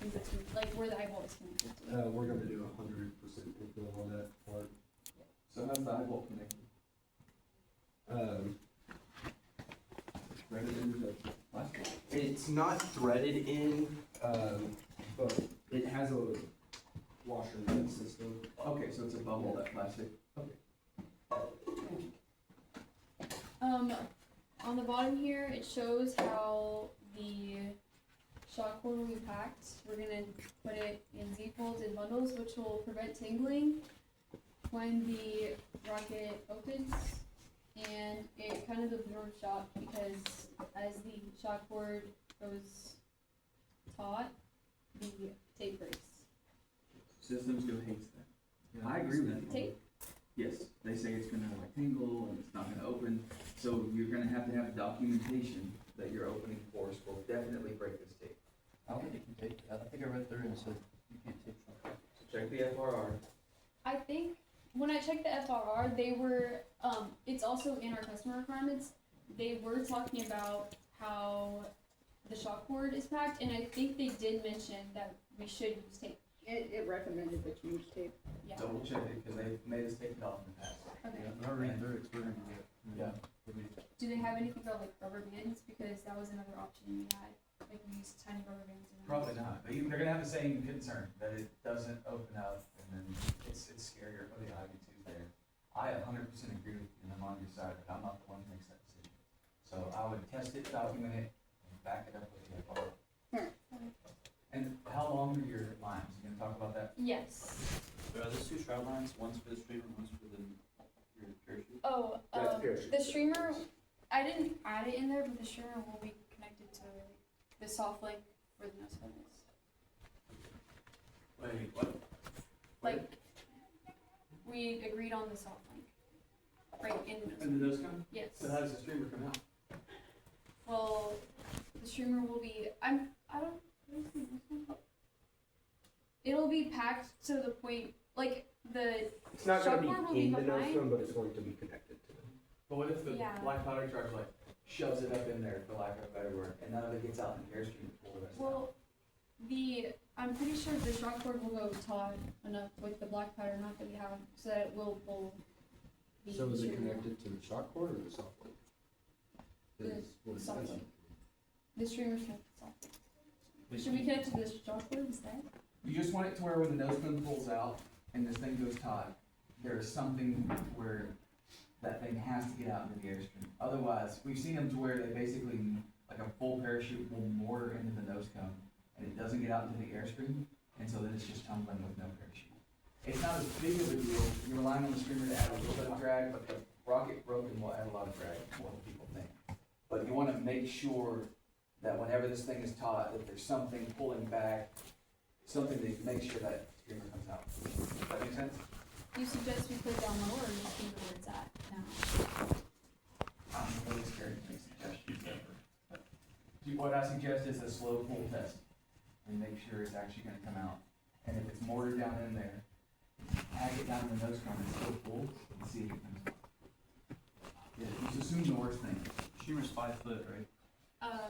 M: in between, like where the eyeball is connected to.
A: We're gonna do 100% infill on that part.
E: So how's the eyebolt connected? Threaded into the plastic?
A: It's not threaded in, but it has a washer nut system.
E: Okay, so it's a bubble, that plastic.
M: On the bottom here, it shows how the shock cord will be packed. We're gonna put it in Z-folds and bundles, which will prevent tingling when the rocket opens. and it kind of absorbs shock because as the shock cord goes taut, the tape breaks.
E: Systems Go hates that. I agree with you.
M: Tape?
E: Yes, they say it's gonna like tingle and it's not gonna open, so you're gonna have documentation that your opening force will definitely break this tape.
C: I don't think you can tape it. I think I read through and it said you can't tape shock.
E: So check the FRR.
M: I think when I checked the FRR, they were, it's also in our customer requirements. They were talking about how the shock cord is packed, and I think they did mention that we should use tape.
L: It recommended that you use tape.
M: Yeah.
E: Double check it, cause they've made us take it off in the past.
M: Okay.
C: When I read through it, it's we're gonna do it.
E: Yeah.
M: Do they have anything about like rubber bands? Because that was another option we had. Like we used tiny rubber bands. In the
E: Probably
M: house.
E: not, but they're gonna have the same concern, that it doesn't open up, and then it's scarier for the IV tube there. I 100% agree with you, and I'm on your side, but I'm not the one who makes that decision. So I would test it, document it, and back it up with the FRR. And how long are your lines? You gonna talk about that?
M: Yes.
C: There are those two shroud lines, one's for the streamer, one's for your parachute.
M: Oh,
A: That's parachute.
M: the streamer, I didn't add it in there, but the streamer will be connected to the soft link for the nose cone.
E: Wait, what?
M: Like, we agreed on the soft link. Right in the nose cone.
E: And the nose cone?
M: Yes.
E: So how does the streamer come out?
M: Well, the streamer will be, I don't, what is the nose cone? It'll be packed to the point, like, the
A: It's not
M: shock
A: gonna
M: cord will
A: be
M: be
A: in the nose
M: behind.
A: cone, but it's going to be connected to it.
E: But what if the
M: Yeah.
E: black powder charge like shoves it up in there, for lack of a better word, and none of it gets out in the airstream to pull the rest out?
M: Well, I'm pretty sure the shock cord will go taut enough with the black powder knot that we have, so that it will pull the
A: So is it
M: streamer.
A: connected to the shock cord or the soft link?
M: The soft link. The streamer's connected to soft link. Should we connect to the shock cord instead?
E: You just want it to where when the nose cone pulls out and this thing goes taut, there's something where that thing has to get out into the airstream. Otherwise, we've seen them to where they basically, like a full parachute will mortar into the nose cone and it doesn't get out into the airstream, and so then it's just tumbling with no parachute. It's not as big of a deal. You're relying on the streamer to add a little bit of drag, but the rocket broken will add a lot of drag, more than people think. But you wanna make sure that whenever this thing is taut, that there's something pulling back, something to make sure that streamer comes out. Does that make sense?
M: Do you suggest we put it down lower or just leave it where it's at now?
E: I'm really scared to make suggestions ever. What I suggest is a slow pull test, and make sure it's actually gonna come out. And if it's mortared down in there, tag it down in the nose cone and still pull, and see if it comes out. Yeah, just assume the worst thing.
C: Streamer's 5 foot, right?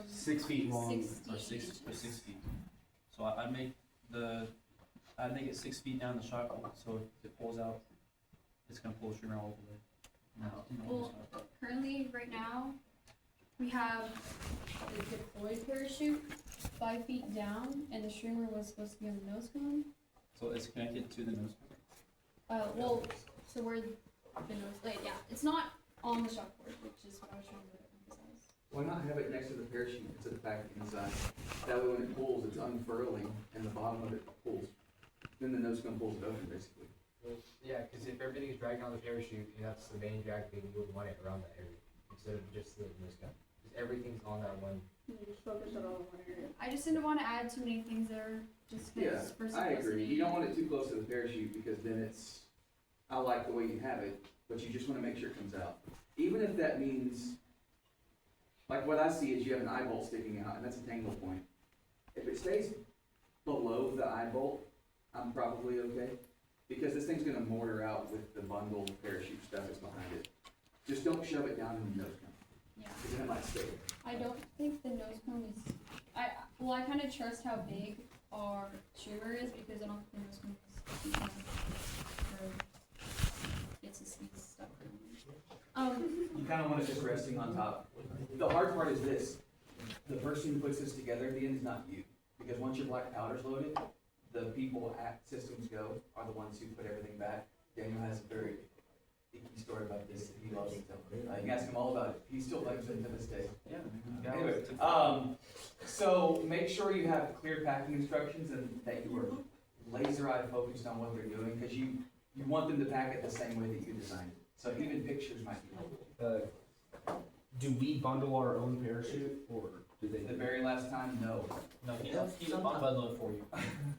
A: 6 feet long.
M: 60
C: Or 6
M: inches.
C: feet. So I'd make it 6 feet down the shot, so if it pulls out, it's gonna pull the streamer all the way.
M: Well, currently, right now, we have the deployed parachute 5 feet down, and the streamer was supposed to be on the nose cone.
C: So it's connected to the nose cone.
M: So where the nose, like, yeah, it's not on the shock cord, which is what I was trying to emphasize.
E: Why not have it next to the parachute instead of back inside? That way when it pulls, it's unfurling, and the bottom of it pulls. Then the nose cone pulls it open, basically.
B: Yeah, because if everything is dragging on the parachute, and that's the main drag thing, you would want it around that area instead of just the nose cone. Because everything's on that one.
L: You just focus it all in one area.
M: I just didn't want to add too many things there, just
E: Yeah,
M: because for
E: I agree.
M: simplicity.
E: You don't want it too close to the parachute because then it's, I like the way you have it, but you just wanna make sure it comes out. Even if that means, like what I see is you have an eye bolt sticking out and that's a tangle point. If it stays below the eye bolt, I'm probably okay. Because this thing's gonna mortar out with the bundled parachute stuff that's behind it. Just don't shove it down in the nose cone,
M: Yeah.
E: because then it might stay.
M: I don't think the nose cone is, I kind of trust how big our streamer is, because I don't think the nose cone is big enough for it to see stuff.
E: You kinda want it just resting on top. The hard part is this, the person who puts this together at the end is not you. Because once your black powder's loaded, the people at Systems Go are the ones who put everything back. Daniel has a very icky story about this that he loves to tell. You can ask him all about it. He still likes it to this day.
C: Yeah.
E: Anyway, so make sure you have clear packing instructions and that you are laser eye focused on what they're doing, because you want them to pack it the same way that you designed it. So even pictures might be helpful.
A: Do we bundle our own parachute, or do they?
E: The very last time, no.
I: No, you have to unbundle it for you.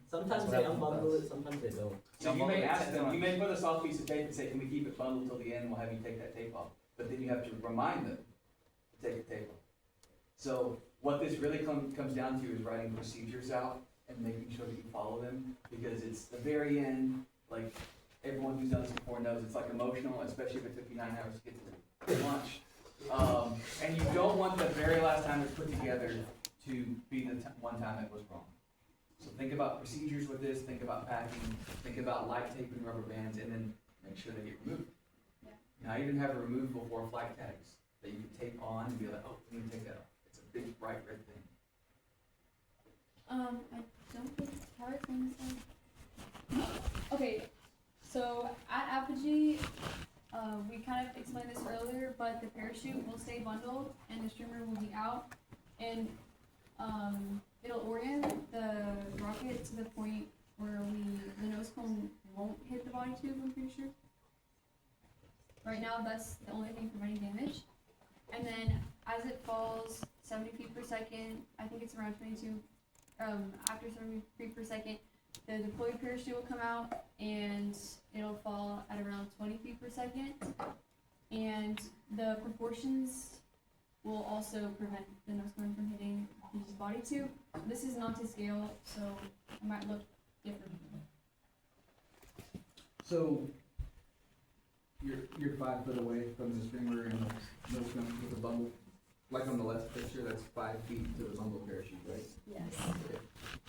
I: Sometimes they unbundle it, sometimes they don't.
E: So you may ask them, you may put a soft piece of tape and say, can we keep it bundled till the end, we'll have you take that tape off. But then you have to remind them to take the tape off. So what this really comes down to is writing procedures out and making sure that you follow them, because it's the very end, like, everyone who's done this before knows, it's like emotional, especially if it took you 9 hours to get to lunch. And you don't want the very last time it's put together to be the one time it was wrong. So think about procedures with this, think about packing, think about light tape and rubber bands, and then make sure they get removed.
M: Yeah.
E: And I even have removable for flight tags that you can tape on and be like, oh, we need to take that off. It's a big bright red thing.
M: I don't think Tarek's on this side. Okay, so at Apogee, we kind of explained this earlier, but the parachute will stay bundled and the streamer will be out, and it'll orient the rocket to the point where the nose cone won't hit the body tube, I'm pretty sure. Right now, that's the only thing preventing damage. And then as it falls 70 feet per second, I think it's around 22, after 70 feet per second, the deployed parachute will come out and it'll fall at around 20 feet per second. And the proportions will also prevent the nose cone from hitting the body tube. This is not to scale, so it might look different.
E: So you're 5 foot away from the streamer and the nose cone with the bundle. Like on the left picture, that's 5 feet to the bundle parachute, right?
M: Yes.
E: Okay.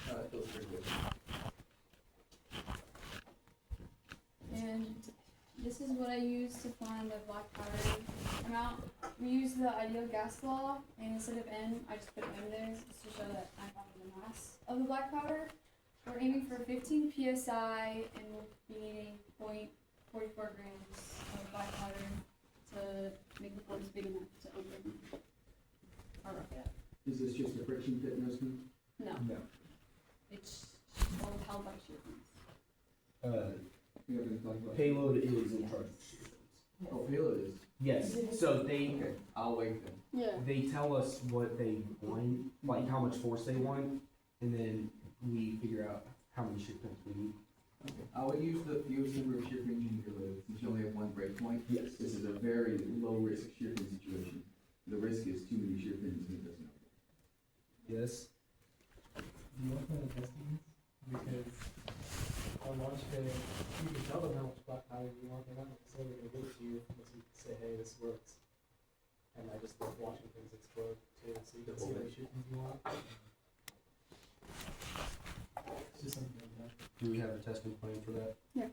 E: That feels pretty good.
M: And this is what I use to find the black powder amount. We use the ideal gas law, and instead of N, I just put M there just to show that I found the mass of the black powder. We're aiming for 15 psi, and we'll be needing 0.44 grams of black powder to make the force big enough to open our rocket.
E: Is this just a friction fit nose cone?
M: No,
E: No.
M: it's all held by shear fins.
E: You have any thoughts about
A: Payload is in charge of shear fins.
E: Oh, payload is.
A: Yes, so they
E: Okay, I'll wait then.
L: Yeah.
A: they tell us what they want, like how much force they want, and then we figure out how many shear fins we need.
E: Okay. I would use the fewest number of shear fins you can load, since you only have one break point.
A: Yes.
E: This is a very low risk shear fin situation. The risk is too many shear fins and it doesn't help.
A: Yes.
F: Do you want them to testing this? Because on launch day, you can tell them how much black powder you want. They're not necessarily going to give it to you unless you say, hey, this works. And I just love watching things explode too, so you can see what shootings you want. It's just something like that.
A: Do we have a testing plan for that?
M: Yeah.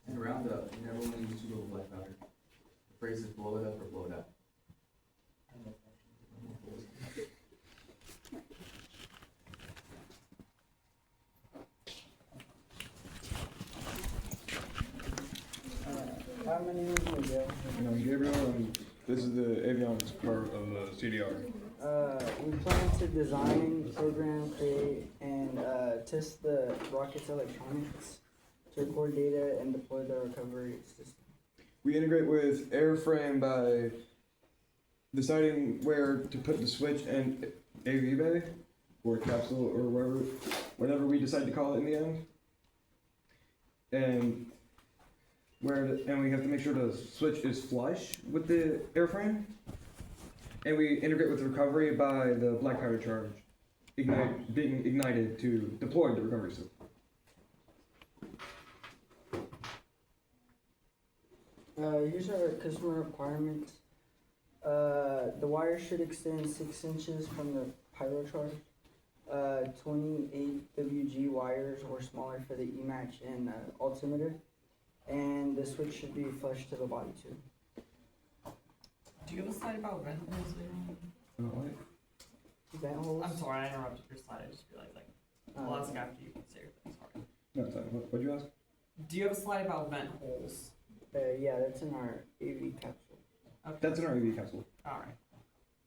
E: And around up, you never want to use too little black powder. The phrase is blow it up or blow it out.
F: I don't know if actually.
N: How many is Miguel?
K: And I'm Gabriel, and this is the avionics part of the CDR.
N: We plan to design, program, create, and test the rocket's electronics to record data and deploy the recovery system.
K: We integrate with airframe by deciding where to put the switch and AV bay, or capsule, or whatever we decide to call it in the end. And we have to make sure the switch is flush with the airframe. And we integrate with recovery by the black powder charge being ignited to deploy the recovery system.
N: Here's our customer requirements. The wire should extend 6 inches from the pyro charge. 28 WG wires or smaller for the E-match and altimeter. And the switch should be flush to the body too.
D: Do you have a slide about vent holes there?
N: Vent holes?
D: I'm sorry, I interrupted your slide. I just realized I'll ask after you say your thing. Sorry.
K: No, it's fine. What'd you ask?
D: Do you have a slide about vent holes?
N: Yeah, that's in our AV capsule.
D: Okay.
K: That's in our AV capsule.
D: All right.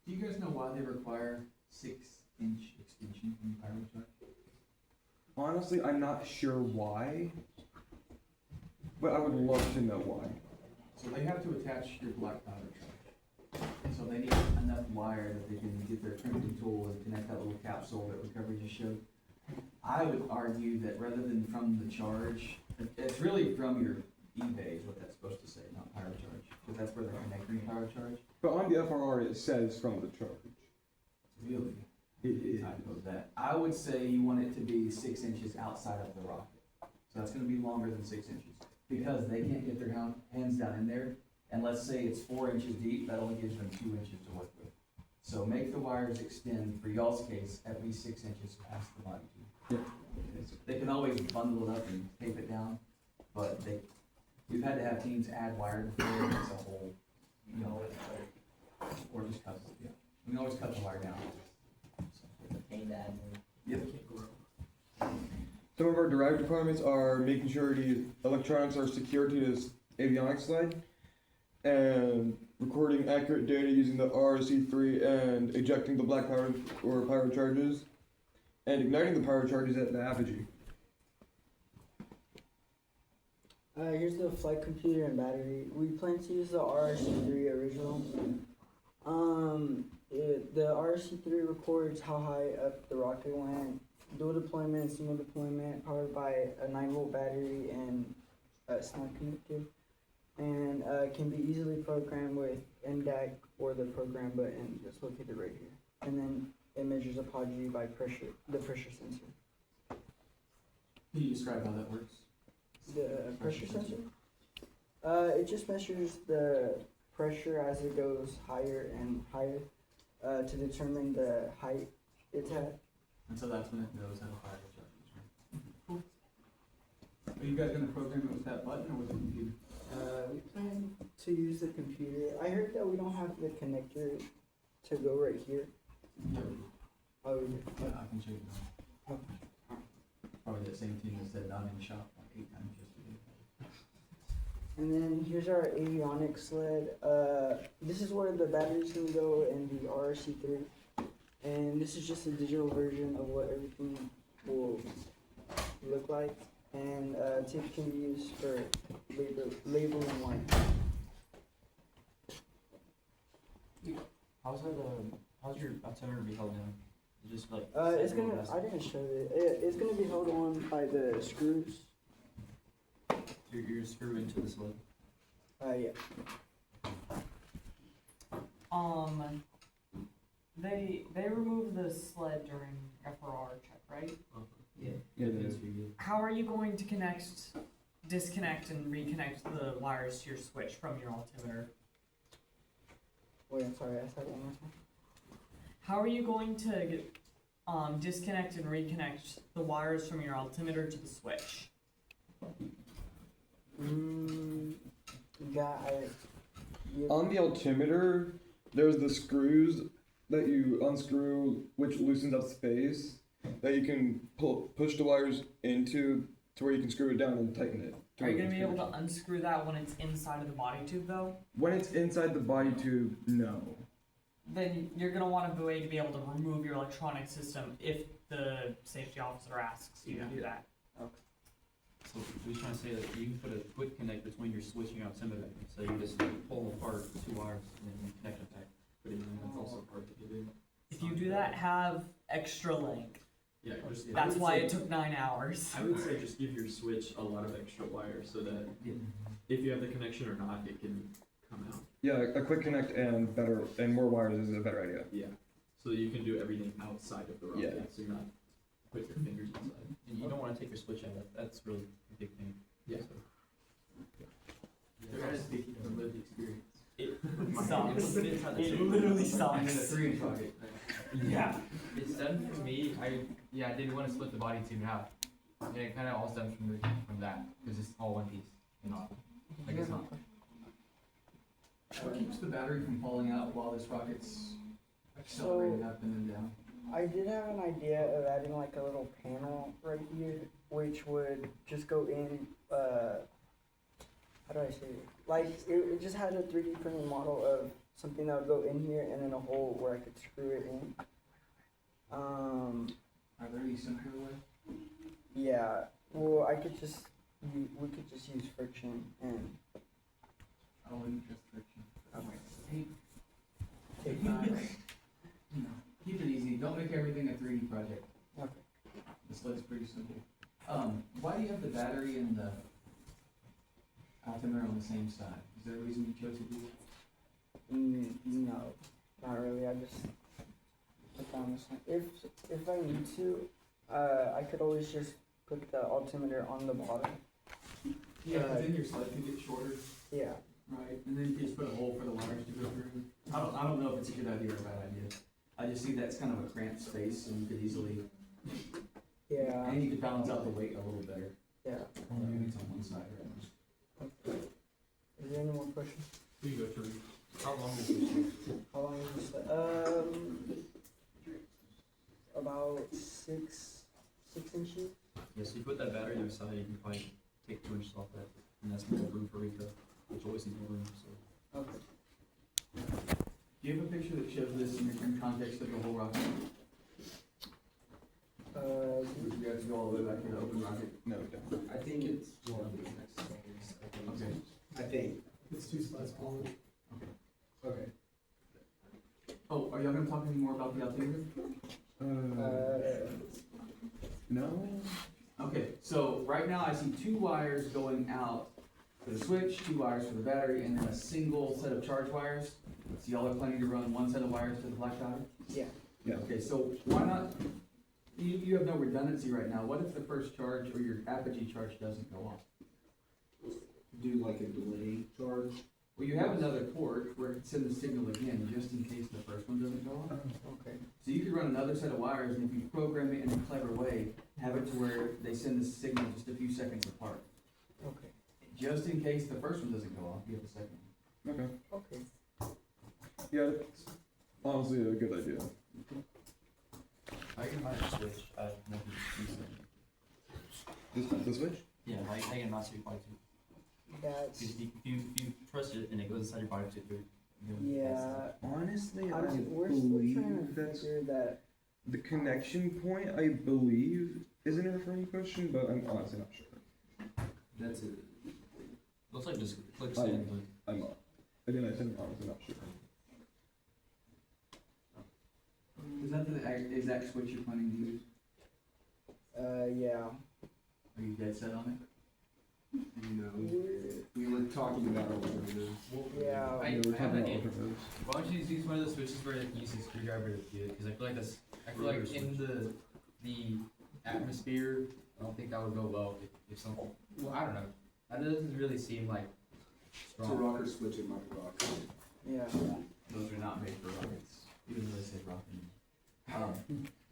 E: Do you guys know why they require 6-inch extension from the pyro charge?
K: Honestly, I'm not sure why. but I would love to know why.
E: So they have to attach your black powder charge. So they need enough wire that they can get their crimping tool and connect that little capsule that Recovery just showed. I would argue that rather than from the charge, it's really from your eBay is what that's supposed to say, not power charge, because that's where they're connecting the power charge.
K: But on the FRR it says from the charge.
E: Really?
K: It is.
E: Typo that. I would say you want it to be 6 inches outside of the rocket. So that's gonna be longer than 6 inches. Because they can't get their hands down in there, and let's say it's 4 inches deep, that only gives them 2 inches to work with. So make the wires extend, for y'all's case, at least 6 inches past the body tube.
K: Yeah.
E: They can always bundle it up and tape it down, but we've had to have teams add wire before, it's a whole, you know, or just cut, yeah. We can always cut the wire down. Yep.
K: Some of our derived requirements are making sure the electronics are secure to this avionics sled, and recording accurate data using the RC3 and ejecting the black powder or power charges, and igniting the power charges at the apogee.
N: Here's the flight computer and battery. We plan to use the RC3 original. The RC3 records how high up the rocket went, dual deployment, single deployment, powered by a 9-volt battery and a snap connector, and can be easily programmed with NDAC or the program button that's located right here. And then it measures apogee by the pressure sensor.
E: Can you describe how that works?
N: The pressure sensor? It just measures the pressure as it goes higher and higher to determine the height it's at.
E: And so that's when it knows how to fire the charges. Are you guys gonna program it with that button or with the computer?
N: We plan to use the computer. I heard that we don't have the connector to go right here.
E: Yeah.
N: Oh,
E: Yeah, I can show you now. Probably that same team that said not in the shop like 8 times yesterday.
N: and then here's our avionics sled. This is where the battery's gonna go and the RC3. And this is just a digital version of what everything will look like. And tape can be used for labeling wine.
C: How's your altimeter be held down? Just like
N: It's gonna. I didn't show it. It's gonna be held on by the screws.
C: you're screw into the sled.
N: Yeah.
D: They removed the sled during FRR check, right?
C: Yeah.
K: Yeah,
C: That's
K: they-
C: pretty good.
D: How are you going to disconnect and reconnect the wires to your switch from your altimeter?
N: Wait, I'm sorry. I said one more time.
D: How are you going to disconnect and reconnect the wires from your altimeter to the switch?
K: On the altimeter, there's the screws that you unscrew, which loosens up space that you can push the wires into to where you can screw it down and tighten it.
D: Are you going to be able to unscrew that when it's inside of the body tube, though?
K: When it's inside the body tube, no.
D: Then you're going to want a way to be able to remove your electronic system if the safety officer asks you to do that.
C: So we're trying to say that you can put a quick connect between your switch and your altimeter. So you just pull apart 2 wires and then you connect them back. But that's also part that you do.
D: If you do that, have extra length.
J: Yeah, just,
D: That's why it took 9 hours.
J: I would say just give your switch a lot of extra wire so that if you have the connection or not, it can come out.
K: Yeah, a quick connect and more wires is a better idea.
J: Yeah, so that you can do everything outside of the rocket,
K: Yeah.
J: so you're not putting your fingers inside.
C: And you don't want to take your switch out. That's really a big thing.
J: Yeah.
C: There has to be a lived experience.
D: It sucks. It literally sucks.
E: 3-inch rocket.
B: Yeah, it's done for me. I did want to split the body two in half, and it kind of all stems from that because it's all one piece, you know. Like it's not.
E: What keeps the battery from falling out while this rocket's accelerating up and then down?
N: I did have an idea of adding like a little panel right here, which would just go in, how do I say it? Like, it just had a 3D printed model of something that would go in here and then a hole where I could screw it in.
E: Are there any simpler way?
N: Yeah, well, I could just we could just use friction and
E: I wouldn't trust friction.
N: okay.
E: Take time. You know, keep it easy. Don't make everything a 3D project.
N: Okay.
E: The sled's pretty simple. Why do you have the battery and the altimeter on the same side? Is there a reason you chose to do that?
N: No, not really. I just found this one. If I need to, I could always just put the altimeter on the bottom.
E: Yeah, because then your sled can get shorter,
N: Yeah.
E: right? And then you just put a hole for the wires to go through. I don't know if it's a good idea or a bad idea. I just see that's kind of a cramped space and you could easily,
N: Yeah.
E: and you could balance out the weight a little better.
N: Yeah.
E: Maybe it's on one side right now.
N: Is there any more questions?
C: Here you go, Terry. How long is this?
N: How long is this? About 6 inches.
C: Yeah, so you put that battery on the side, you can probably take 2 inches off that, and that's more room for Rika, which always needs more room, so.
N: Okay.
E: Do you have a picture that shows this in context of the whole rocket?
A: Would you have to go all the way back to the open rocket?
K: No, don't.
A: I think it's one of these next slides.
E: Okay.
A: I think.
F: It's 2 slides forward.
A: Okay.
E: Oh, are y'all gonna talk any more about the altimeter?
K: No.
E: Okay, so right now I see 2 wires going out for the switch, 2 wires for the battery, and then a single set of charge wires. So y'all are planning to run one set of wires to the black dot?
N: Yeah.
K: Yeah.
E: Okay, so why not, you have no redundancy right now. What if the first charge or your apogee charge doesn't go off?
A: Do like a delay charge.
E: Well, you have another port where it can send the signal again, just in case the first one doesn't go off.
N: Okay.
E: So you could run another set of wires, and if you program it in a clever way, have it to where they send the signal just a few seconds apart.
N: Okay.
E: Just in case the first one doesn't go off, you have the second one.
K: Okay.
N: Okay.
K: Yeah, that's honestly a good idea.
C: I can find a switch, I never used it.
K: The switch?
C: Yeah, I can master your body too.
N: That's
C: Because if you press it and it goes inside your body too,
N: yeah.
K: Honestly, I
N: We're still
K: believe
N: trying to
K: that's
N: figure that.
K: the connection point. I believe is an referring question, but I'm honestly not sure.
C: That's it. Looks like just clicks
K: I-
C: in, but
K: I'm not. Again, I said I'm honestly not sure.
E: Is that the exact switch you're planning to use?
N: Yeah.
E: Are you dead set on
A: No, we were talking about alternatives.
N: Yeah.
C: I
K: Yeah, we're
C: have
K: talking
C: an
K: about
C: idea.
K: alternatives.
C: Why don't you just use one of those switches where you use a screwdriver to do it? Because I feel like I feel like in the atmosphere, I don't think that would go well if some. Well, I don't know. That doesn't really seem like
A: It's a
C: strong.
A: rocker switch in my rock.
N: Yeah.
E: Those are not made for rockets, even though they say rocket.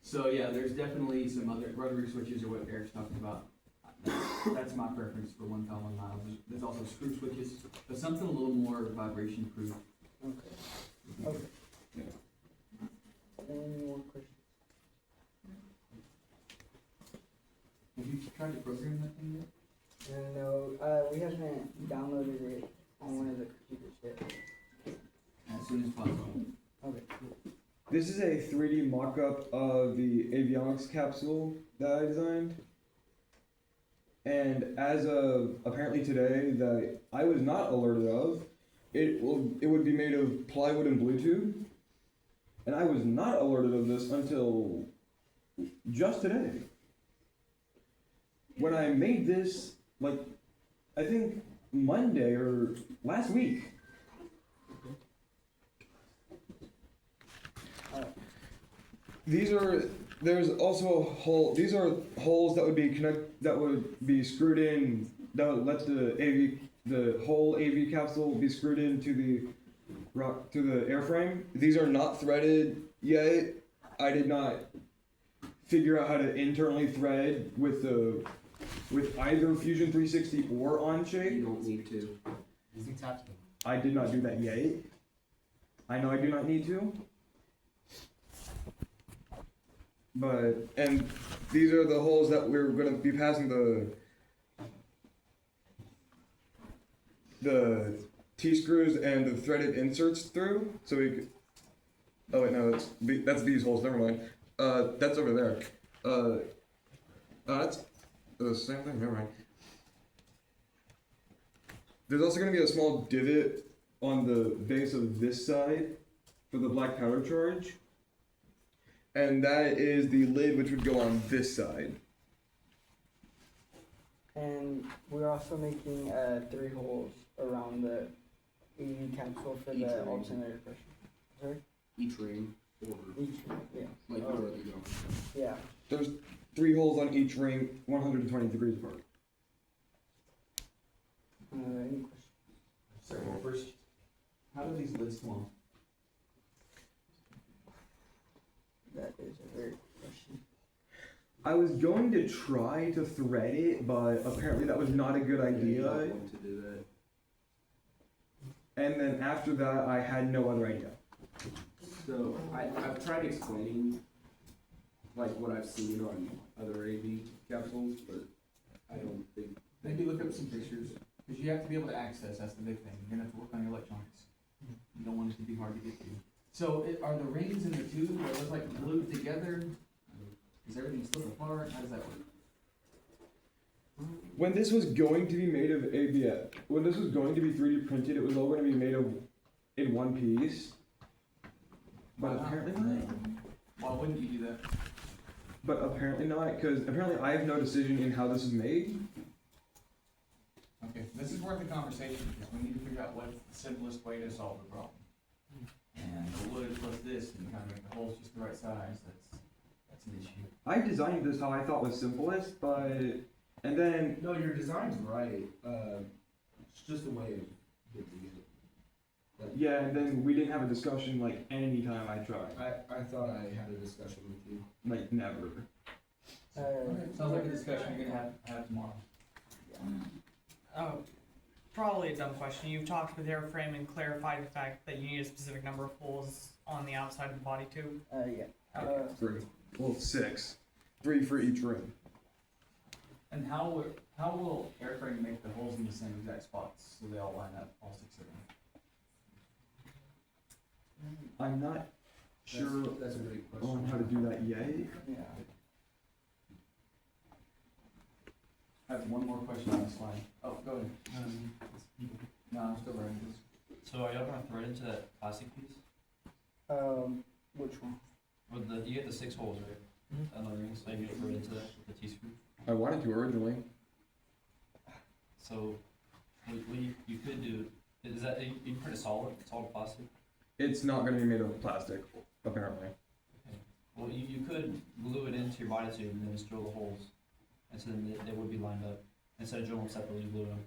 E: So yeah, there's definitely some other rotary switches or what Eric's talking about. That's my preference for 1,000 miles. There's also screw switches, but something a little more vibration proof.
N: Okay. Okay.
K: Yeah.
N: Any more questions?
E: Have you tried to program that thing yet?
N: No, we haven't downloaded it on one of the computers yet.
E: As soon as possible.
N: Okay.
K: This is a 3D mock-up of the avionics capsule that I designed. And as of apparently today that I was not alerted of, it would be made of plywood and Bluetooth. And I was not alerted of this until just today. When I made this, like, I think Monday or last week. There's also a hole, these are holes that would be screwed in, that would let the whole AV capsule be screwed into the airframe. These are not threaded yet. I did not figure out how to internally thread with either Fusion 360 or Onshape.
A: You don't need to.
C: Using taps.
K: I did not do that yet. I know I do not need to. And these are the holes that we're going to be passing the T-screws and the threaded inserts through. So we could, oh wait, no, that's these holes, never mind. That's over there. That's the same thing, never mind. There's also going to be a small divot on the base of this side for the black powder charge. And that is the lid which would go on this side.
N: And we're also making 3 holes around the AV capsule for
A: Each
N: the
A: ring.
N: alternator pressure. Sorry?
A: Each ring, or
N: Each, yeah.
A: like where are they going?
N: Yeah.
K: There's 3 holes on each ring, 120 degrees apart.
N: Any questions?
E: Sorry, first, how do these lids come off?
N: That is a very good question.
K: I was going to try to thread it, but apparently that was not a good idea.
A: To do that.
K: And then after that, I had no other idea.
A: So I've tried explaining like what I've seen on other AV capsules, but I don't think.
E: Maybe look up some pictures, because you have to be able to access, that's the big thing, you're gonna have to work on your electronics. You don't want it to be hard to get to. So are the rings in the tube, are those like glued together? Is everything split apart, how does that work?
K: When this was going to be made of ABS, when this was going to be 3D printed, it was all going to be made of in one piece. But apparently not.
E: Why wouldn't you do that?
K: But apparently not, because apparently I have no decision in how this is made.
E: Okay, this is worth a conversation, because we need to figure out what's the simplest way to solve the problem. And the wood plus this, and kind of make the holes just the right size, that's an issue.
K: I designed this how I thought was simplest, but and then
A: No, your design's right. It's just a way of getting it.
K: yeah, and then we didn't have a discussion like any time I tried.
A: I thought I had a discussion with you.
K: Like never.
E: Sounds like a discussion you're gonna have tomorrow.
D: Oh, probably a dumb question. You've talked with airframe and clarified the fact that you need a specific number of holes on the outside of the body tube.
N: Yeah.
K: 3. Well, 6. 3 for each ring.
E: And how will airframe make the holes in the same exact spots, so they all line up, all 6 of them?
K: I'm not sure
A: That's a great question.
K: on how to do that yet.
N: Yeah.
E: I have one more question on the slide. Oh, go ahead. No, I'm still writing this.
C: So are y'all gonna thread into that plastic piece?
N: Which one?
C: With the, you get the 6 holes, right? On the rings, so you gonna thread into that with the T-screw?
K: I wanted to originally.
C: So, what you could do, is that, you can print a solid plastic?
K: It's not going to be made of plastic, apparently.
C: Well, you could glue it into your body tube and then just drill the holes, and so then they would be lined up. Instead of drilling them separately, you glue them.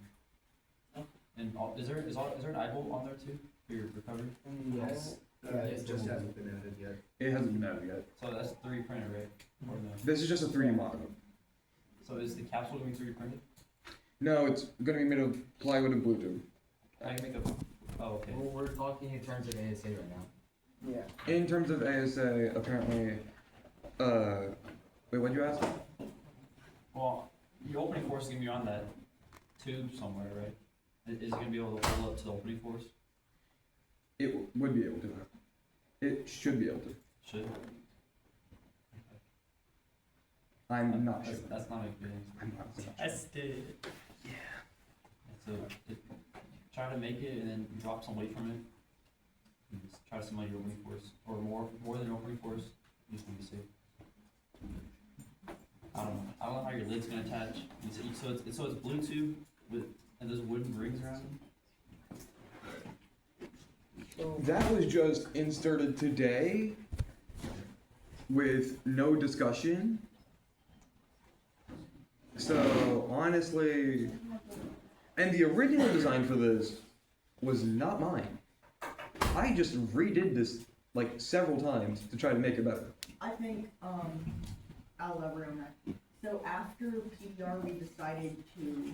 C: And is there an eye bolt on there too, for your recovery?
A: Yes. It just hasn't been added yet.
K: It hasn't been added yet.
C: So that's 3D printed, right? Or no?
K: This is just a 3D model.
C: So is the capsule gonna be 3D printed?
K: No, it's going to be made of plywood and Bluetooth.
C: I can make a, oh, okay.
B: Well, we're talking in terms of ASA right now.
N: Yeah.
K: In terms of ASA, apparently, wait, what'd you ask?
C: Well, your opening force is gonna be on that tube somewhere, right? Is it gonna be able to hold up to the opening force?
K: It would be able to. It should be able to.
C: Should.
K: I'm not sure.
C: That's not a good answer.
K: I'm not sure.
D: Tested.
C: So try to make it and then drop some weight from it. And just try to simulate your opening force, or more than your opening force. Just to be safe. I don't know how your lid's gonna attach. So it's Bluetooth with and those wooden rings around it.
K: That was just inserted today with no discussion. So honestly, and the original design for this was not mine. I just redid this like several times to try to make it better.
H: I think, I'll elaborate on that. So after PDR, we decided to,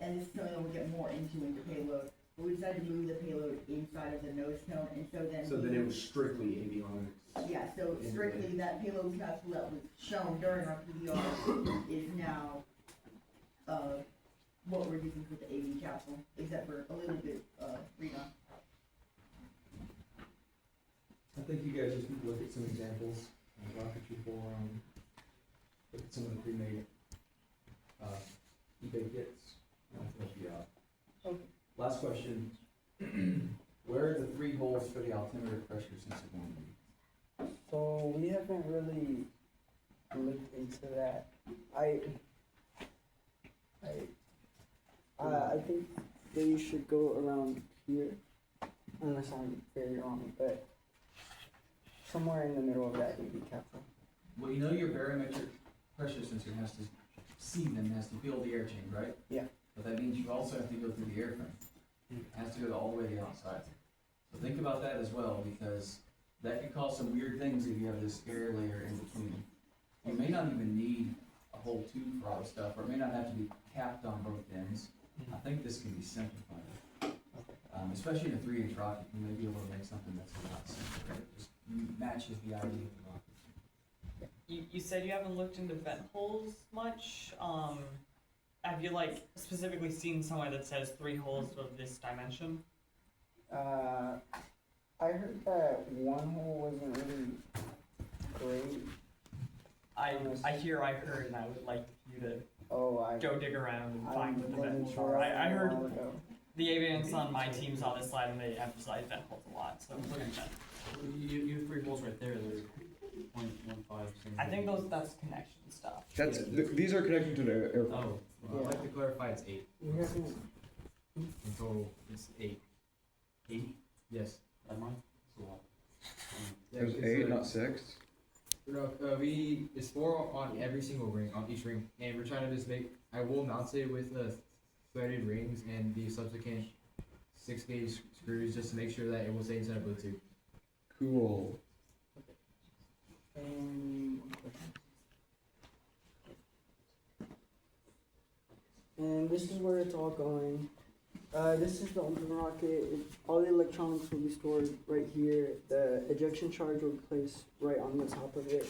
H: and this is something we'll get more into payload, but we decided to move the payload inside of the nose cone, and so then.
A: So then it was strictly avionics.
H: Yeah, so strictly that payload capsule that was shown during our PDR is now, what we're using for the AV capsule, except for a little bit, redone.
A: I think you guys just need to look at some examples on rocketry forum, look at some of the pre-made eBay kits, and I'll help you out.
N: Okay.
E: Last question. Where are the 3 holes for the altimeter pressure sensor going to be?
N: So we haven't really looked into that. I think they should go around here, unless I'm very wrong, but somewhere in the middle of that AV capsule.
E: Well, you know your barometric pressure sensor has to see them, has to feel the air change, right?
N: Yeah.
E: But that means you also have to go through the airframe. It has to go all the way to the outside. So think about that as well, because that could cause some weird things if you have this air layer in between. You may not even need a whole tube for all this stuff, or it may not have to be capped on both ends. I think this can be simplified. Especially in a 3-inch rocket, you may be able to make something that's a lot simpler. It just matches the idea of the rocket.
D: You said you haven't looked into vent holes much. Have you like specifically seen somewhere that says 3 holes of this dimension?
N: I heard that one hole wasn't really great.
D: I heard, and I would like you to
N: I
D: go dig around and
N: I
D: find what the
N: wasn't
D: vent holes
N: sure
D: are. I heard
N: a while ago.
D: the avians on my teams on this slide, and they emphasize vent holes a lot. So look at that.
C: You have 3 holes right there, they're 0.15.
D: I think that's connection stuff.
K: That's these are connected to the airplane.
C: Oh, well, I'd like to clarify it's 8.
N: We haven't.
C: In total, it's 8. 8? Yes. Am I?
K: There's 8, not 6.
C: No, it's 4 on every single ring, on each ring, and we're trying to just make. I will mount it with threaded rings and the subsequent 6-gauge screws just to make sure that it will stay inside of Bluetooth.
K: Cool.
N: And this is where it's all going. This is the open rocket. All the electronics will be stored right here. The ejection charge will be placed right on the top of it.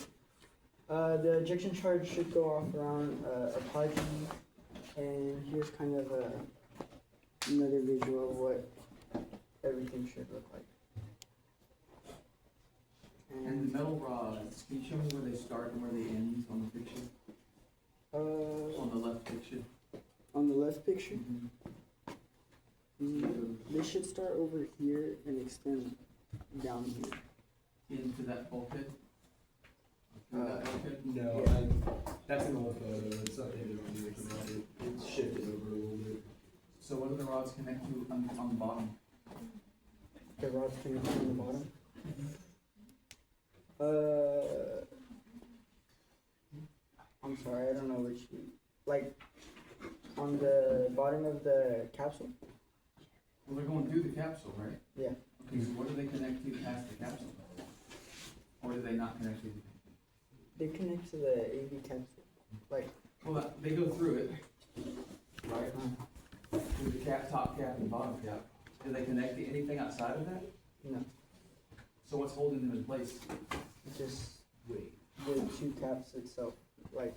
N: The ejection charge should go off around a Apache, and here's kind of another visual of what everything should look like.
E: And the metal rods, can you show me where they start and where they end on the picture? On the left picture.
N: On the left picture, they should start over here and extend down here.
E: Into that bulkhead? Through that bulkhead?
A: No,
N: Yeah.
A: that's an old photo. It's updated on the internet. It's shifted over a little bit.
E: So what do the rods connect to on the bottom?
N: The rods connect on the bottom. I'm sorry, I don't know which. Like on the bottom of the capsule.
E: Well, they're going through the capsule, right?
N: Yeah.
E: Okay, so what do they connect to past the capsule? Or do they not connect to the capsule?
N: They connect to the AV capsule. Like.
E: Well, they go through it, right? Through the top cap and bottom cap. Do they connect to anything outside of that?
N: No.
E: So what's holding them in place?
N: Just the 2 caps itself. Like.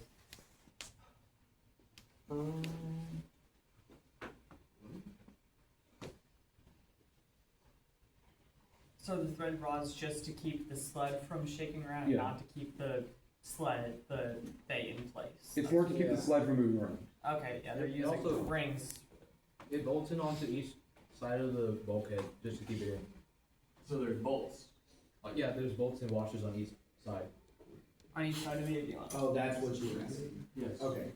D: So the thread rods just to keep the sled from shaking around,
K: Yeah.
D: not to keep the bay in place.
K: It's more to keep the sled from moving around.
D: Okay, yeah, they're
C: It
D: using
C: also-
D: rings.
C: It bolts in onto each side of the bulkhead just to keep it in.
E: So there's bolts.
C: Yeah, there's bolts and washers on each side.
D: On each side of the avion.
A: Oh, that's what you were asking.
E: Yes.
A: Okay.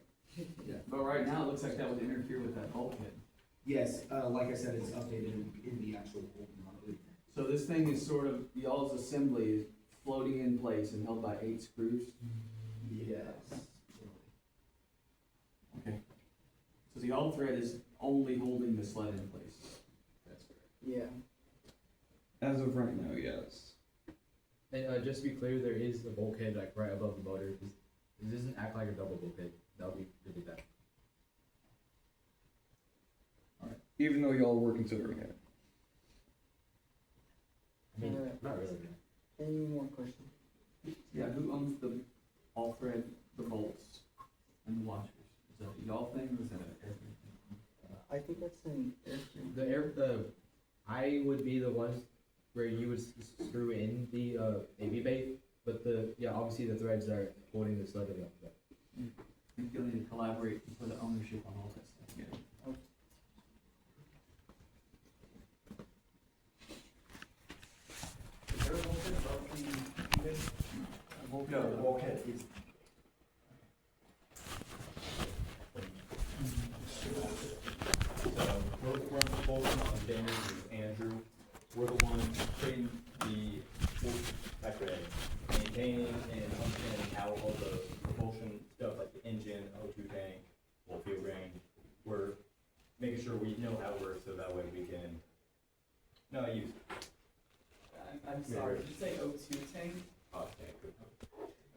E: But right now, it looks like that would interfere with that bulkhead.
A: Yes, like I said, it's updated in the actual open rocket.
E: So this thing is sort of, y'all's assembly is floating in place and held by 8 screws?
A: Yes.
E: Okay. So the all thread is only holding the sled in place?
A: That's correct.
N: Yeah.
K: As of right now, yes.
C: And just to be clear, there is a bulkhead like right above the motor. It doesn't act like a double bulkhead. That would be really bad.
K: Even though y'all were considering it.
C: I mean,
N: Alright.
C: not really.
N: Any more questions?
E: Yeah, who owns the all thread, the bolts, and the washers? Is that a y'all thing or is that an air thing?
N: I think that's an airframe.
C: I would be the ones where you would screw in the AV bay, but obviously the threads are holding the sled up.
E: I think you'll need to collaborate for the ownership on all that stuff together. No, the bulkhead is.
O: So we're focusing on Daniel and Andrew. We're the ones putting maintaining and understanding how all the propulsion stuff like the engine, O2 tank, fuel range. We're making sure we know how it works so that way we can. No, I use.
E: I'm sorry, did you say O2 tank?
O: Ox tank.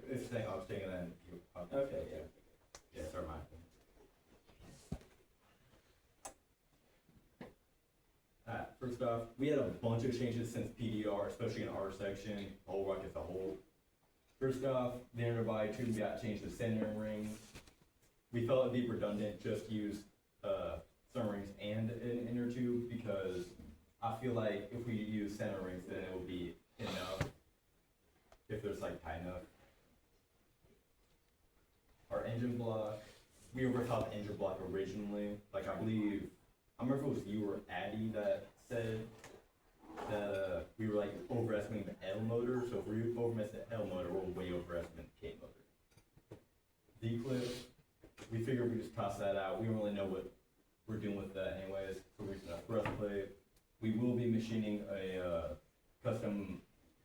O: It's saying ox tank and then you.
E: Okay, yeah.
O: Yeah, sorry, mine. First off, we had a bunch of changes since PDR, especially in our section, the whole rocket as a whole. First off, the inner body tube got changed to centering rings. We felt it'd be redundant just to use center rings and an inner tube because I feel like if we use center rings, then it will be enough if there's like tight enough. Our engine block, we overthought the engine block originally. Like I believe, I remember if it was you or Addy that said that we were like overestimating the L motor. So if we overestimate the L motor, we're way overestimating the K motor. D-clip, we figured we just toss that out. We don't really know what we're doing with that anyways. So we're just gonna thrust plate. We will be machining a custom,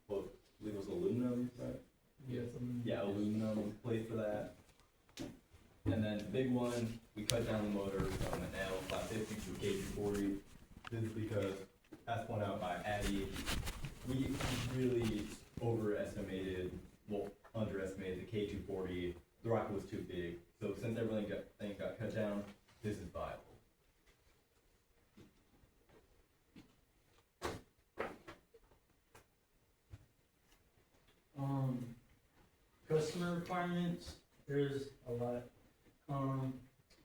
O: well, I believe it was aluminum, right?
F: Yes.
O: Yeah, aluminum plate for that. And then the big one, we cut down the motor from an L550 to a K240. This is because, as pointed out by Addy, we really underestimated the K240. The rocket was too big. So since everything got cut down, this is viable.
P: Customer requirements, there's a lot.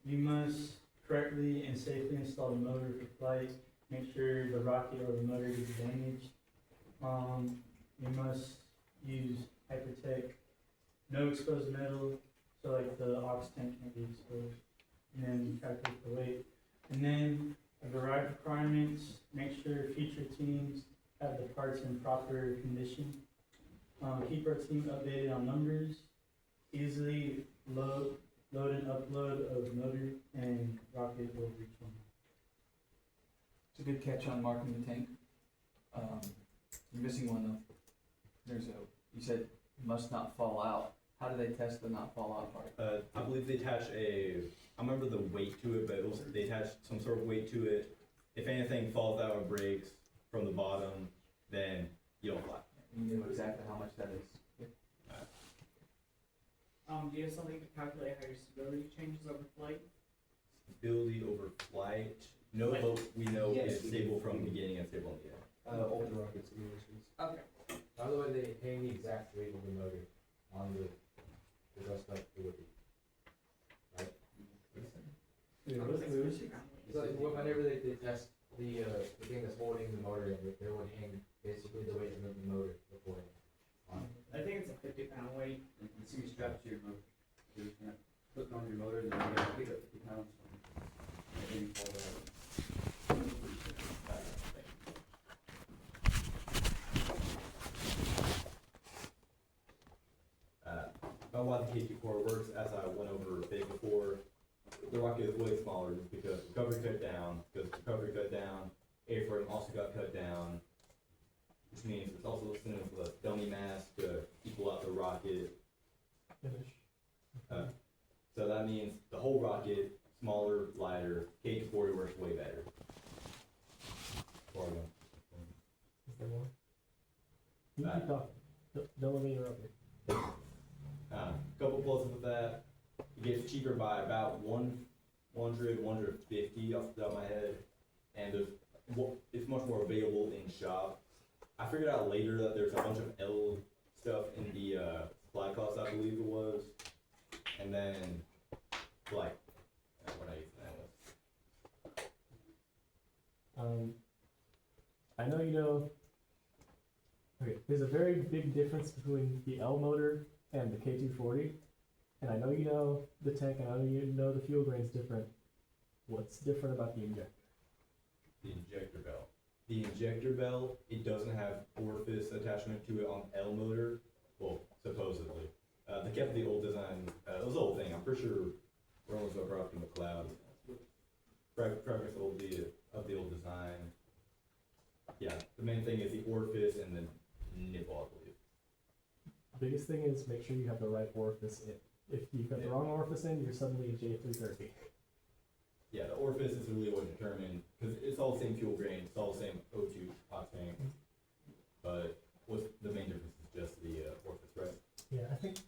P: You must correctly and safely install the motor for flight, make sure the rocket or the motor gets damaged. You must use Hypertech, no exposed metal, so like the ox tank can't be exposed, and then calculate the weight. And then the right requirements, make sure future teams have the parts in proper condition. Keep our team updated on numbers, easily load and upload of motor and rocket will reach one.
E: It's a good catch on marking the tank. You're missing one though. You said must not fall out. How do they test the not fall out part?
O: I believe they attach I remember the weight to it, but they attach some sort of weight to it. If anything falls out or breaks from the bottom, then you don't fly.
E: You know exactly how much that is.
D: Do you have something to calculate how your stability changes over flight?
O: Stability over flight. No boat we know is stable from beginning and stable in the end.
B: Older rocket simulations.
D: Okay.
B: By the way, they hang the exact weight of the motor on the rust up ability. Right? So whenever they test the thing that's holding the motor in, they would hang basically the weight of the motor before
D: I think it's a 50-pound weight.
G: It's gonna be strapped to your motor. You're just gonna put it on your motor, and then you're gonna pick up 50 pounds from any fall out.
O: About why the KT4 works, as I went over a bit before, the rocket is way smaller just because recovery cut down, A-frame also got cut down, which means it's also sent with a dummy mass to equal out the rocket. So that means the whole rocket, smaller, lighter, K240 works way better.
F: Is there more? You keep talking. Don't let me interrupt you.
O: Couple pluses with that. It gets cheaper by about 100, 150 off the top of my head, and it's much more available in shop. I figured out later that there's a bunch of L stuff in the supply cost, I believe it was, and then like what I used that was.
F: I know you know. Okay, there's a very big difference between the L motor and the K240, and I know you know the tank, and I know you know the fuel grain's different. What's different about the injector?
O: The injector belt. The injector belt, it doesn't have orifice attachment to it on L motor. Well, supposedly. They kept the old design, it was the old thing, I'm pretty sure Roland's over up in the cloud. Progress of the old design. Yeah, the main thing is the orifice and the nipple, I believe.
F: Biggest thing is make sure you have the right orifice in. If you've got the wrong orifice in, you're suddenly a J330.
O: Yeah, the orifice is really what determined, because it's all the same fuel grain, it's all the same O2 octane, but what's the main difference is just the orifice, right?
F: Yeah, I think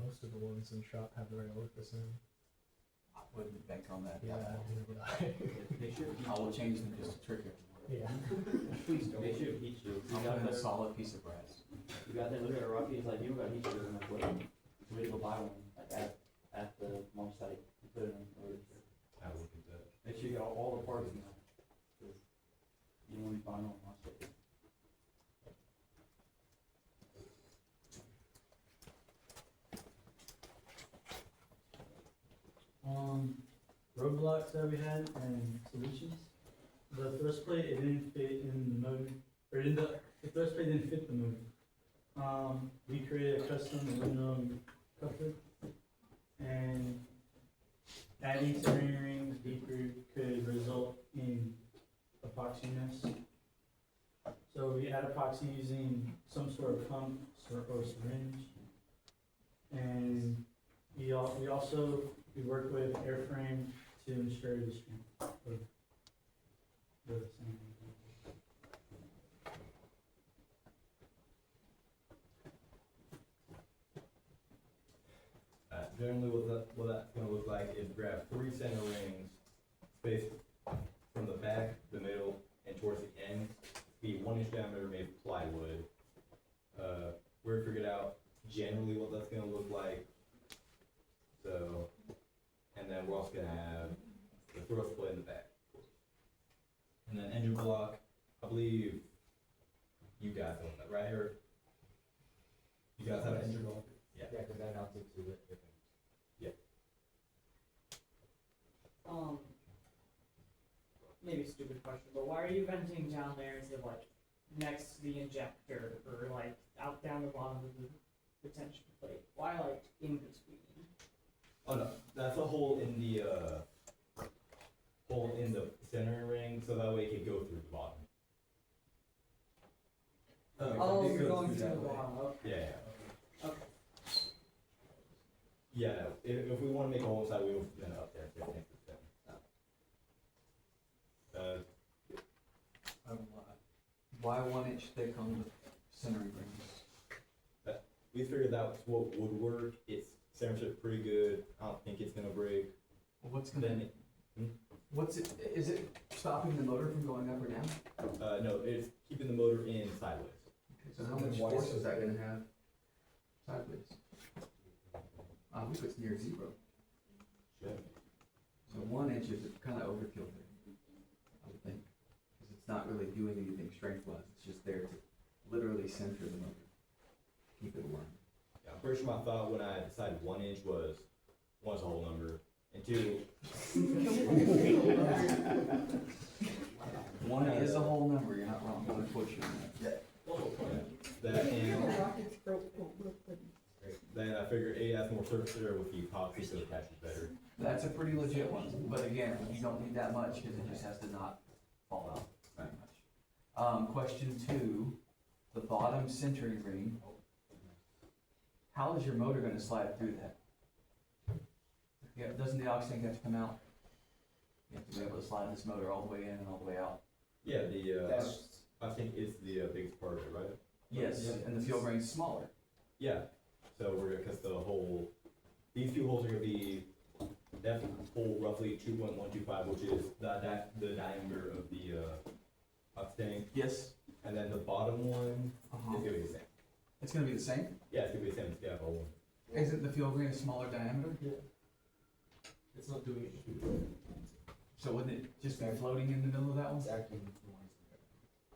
F: most of the ones in shop have the right orifice in.
E: I wouldn't bank on that.
F: Yeah, neither would I.
E: They should. I will change them just to trick everyone.
F: Yeah.
I: Please don't. They should have heat shields.
E: I'll put in a solid piece of brass.
I: You got that, look at a Rocky, it's like, you got heat shields in that way. So we go buy one, like at the launch site, and put it in order.
O: I look at that.
I: Make sure you got all the parts in there. 'Cause you won't be buying on launch site.
P: Roadblocks that we had and solutions. The thrust plate, it didn't fit in the motor, or the thrust plate didn't fit the motor. We created a custom aluminum coupler, and adding centering rings deeper could result in epoxy mess. So we add epoxy using some sort of pump or syringe. And we work with airframe to ensure the strength of the same.
O: Generally what that's gonna look like is grab 3 center rings, spaced from the back, the middle, and towards the end. Be 1-inch diameter made of plywood. We figured out generally what that's gonna look like. So, and then we're also gonna have the thrust plate in the back. And then engine block, I believe you guys own that, right? Or you guys have an engine block? Yeah.
I: Yeah, cause that now takes a bit different.
D: Maybe a stupid question, but why are you venting down there instead of like next to the injector or like out down the bottom of the retention plate? Why like in between?
O: Oh no, that's a hole in the center ring, so that way it can go through the bottom.
D: Oh,
O: It
D: you're
O: goes
D: going
O: through
D: through
O: that
D: the
O: way.
D: bottom, okay.
O: Yeah,
D: Okay.
O: yeah. No, if we wanna make a hole inside, we will put it up there. So it can't fit down.
E: Why 1-inch thick on the centering rings?
O: We figured that's what would work. It's centership pretty good. I don't think it's gonna break.
E: Well, what's
O: Then,
E: is it stopping the motor from going up or down?
O: no, it's keeping the motor in sideways.
E: So how much force is that gonna have sideways? I hope it's near 0.
O: Should.
E: So 1 inch is kind of overkill there, I would think, because it's not really doing anything strength-wise. It's just there to literally center the motor, keep it aligned.
O: Yeah, I'm pretty sure my thought when I decided 1 inch was, one's a whole number, and 2.
E: 1 is a whole number. You're not wrong. I'm gonna quote you on that.
O: That and then I figured A has more surface area with the epoxy, so it catches better.
E: That's a pretty legit one, but again, you don't need that much because it just has to not fall out very much. Question 2, the bottom centering ring. How is your motor gonna slide through that? Yeah, doesn't the octane have to come out? You have to be able to slide this motor all the way in and all the way out.
O: Yeah, I think it's the biggest part of it, right?
E: Yes,
O: Yeah.
E: and the fuel grain's smaller.
O: Yeah, so we're gonna, cause these two holes are gonna be, that hole roughly 2.125, which is the diameter of the octane.
E: Yes.
O: And then the bottom one is gonna be the same.
E: It's gonna be the same?
O: Yeah, it's gonna be the same, yeah, whole one.
E: Isn't the fuel grain a smaller diameter?
F: Yeah. It's not doing anything.
E: So wouldn't it just be floating in the middle of that one?
B: Exactly.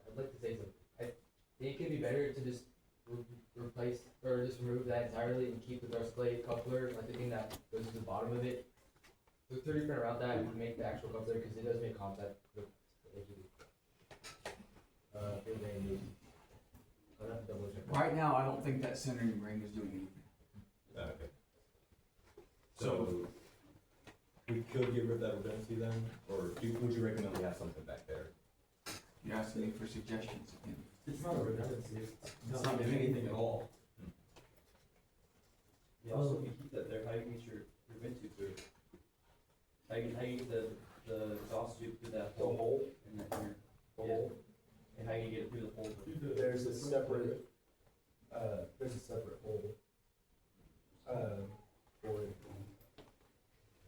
B: I'd like to say something. I think it'd be better to just replace or just remove that entirely and keep the thrust plate coupler, like the thing that goes to the bottom of it. The 3D print around that and make the actual coupler because it does make contact with the fuel grain.
I: I'd have to double check.
G: Right now, I don't think that centering ring is doing anything.
O: Okay. So, we could get rid of that redundancy then, or would you recommend we have something back there?
G: You're asking me for suggestions again.
I: It's not a redundancy,
J: It's not doing anything at all.
I: Yeah, also, if you keep that there, how you get your vent tube through? How you get the exhaust tube through that hole in that here? Hole? And how you get it through the hole?
A: There's a separate hole, for it.